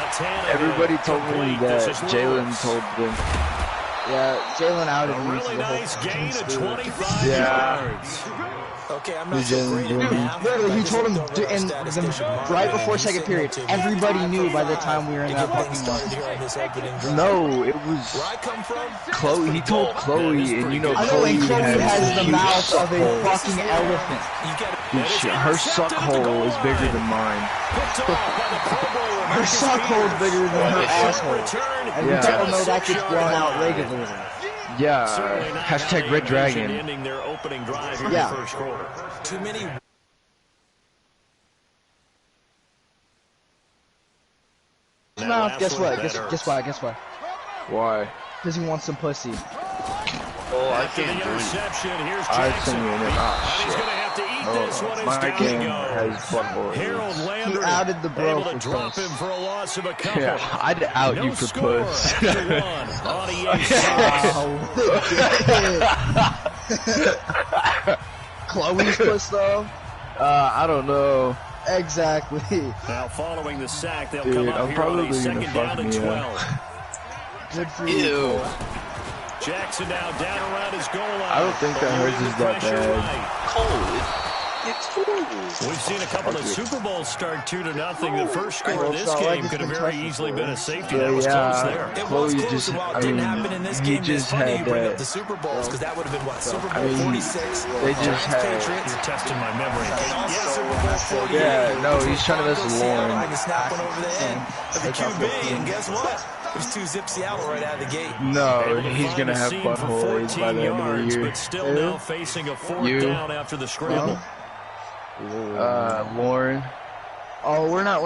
Everybody told me that Jalen told them. Yeah, Jalen outed me really to the whole nice gain of 25 yards. Okay, I'm not so great at math. Literally, he told him right before second period. Everybody knew by the time we were in that fucking game. No, it was Chloe. He told Chloe, and you know Chloe has the mouth of a fucking elephant. Her suck hole is bigger than mine. Her suck hole is bigger than her asshole. And we all know that gets blown out regularly. Yeah, hashtag Red Dragon. Ending their opening drive in Yeah. the first quarter. Too many. No, guess what? Guess why? Why? Because he wants some pussy. Oh, I can't do it. Interception. Here's I Jackson. send you in it. And Oh, he's shit. going to have to eat this one is my down game he has goes. butthole. Harold He Lander outed the bro able for to drop puss. him for a loss of a couple. Yeah, I'd out No you for score puss. after one on EA6. Chloe's puss though. I don't know. Exactly. Now following the sack, they'll Dude, come up I'm here probably on a gonna second down fuck and me 12. Good for you. Jackson now down around his goal line. I don't think that hurts is that bad. We've seen a couple of Super Bowls start 2-0. The first score of this game could have very easily been a safety. That was close there. It Chloe was close. just, Well, I it didn't mean, happen in this he game. just It's funny had you bring that. up the Super Bowls because that would have been what, Super Bowl I mean, 46. they just had. Patriots. You're testing my memory. And also Super Bowl 48. Yeah, no, he's trying to mess with Lauren. I can snap one over the head of the QB, and guess what? It was 2-zip Seattle right out of the gate. No, he's gonna have butthole AIDS by the end of the year. But still now facing a fourth down after the scramble. Lauren. Oh, we're not.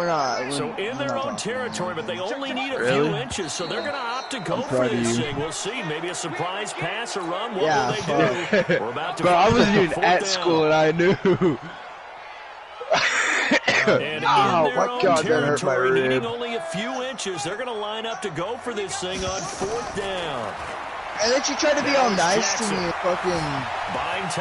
So in their own territory, but they only need a few inches, so they're going to opt to go for this thing. We'll see. Maybe a surprise pass or run. What will they do? We're about to Bro, I wasn't even at school and I knew. And oh in my their God, own that hurt my territory, rib. needing only a few inches, they're going to line up to go for this thing on fourth down. And then you tried to be all nice to me, fucking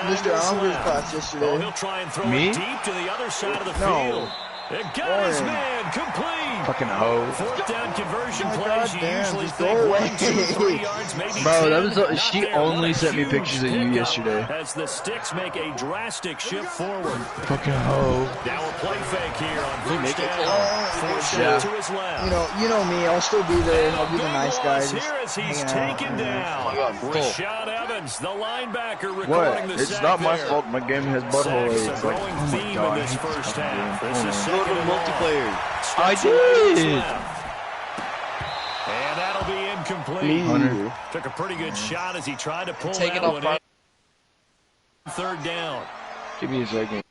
Mr. Umbridge class yesterday. Oh, he'll try and throw it deep to the other side of the field. It got his man complete. Fucking hoe. Fourth down conversion plays. You usually just think go 1, away. 2, 3 yards, maybe Bro, 10. that was Not she there. only What a sent me huge pictures of you pickup yesterday. as the sticks make a drastic shift forward. Fucking hoe. Now a play fake here on first down. Forced out to his left. You know me. I'll still be there. I'll be the nice guy. Just Here as he's hanging out. taken down. Rashad Evans, the linebacker, recording What? the It's sack not my there. fault my game has butthole AIDS. Sacks a Like, growing oh my theme God. in this first half. This is Go to second and long. multiplayer. I Steps away to his did. left. And that'll be incomplete. Hunter. Took a pretty good shot as he tried to pull Take it that off one front. in. Third down. Give me a second.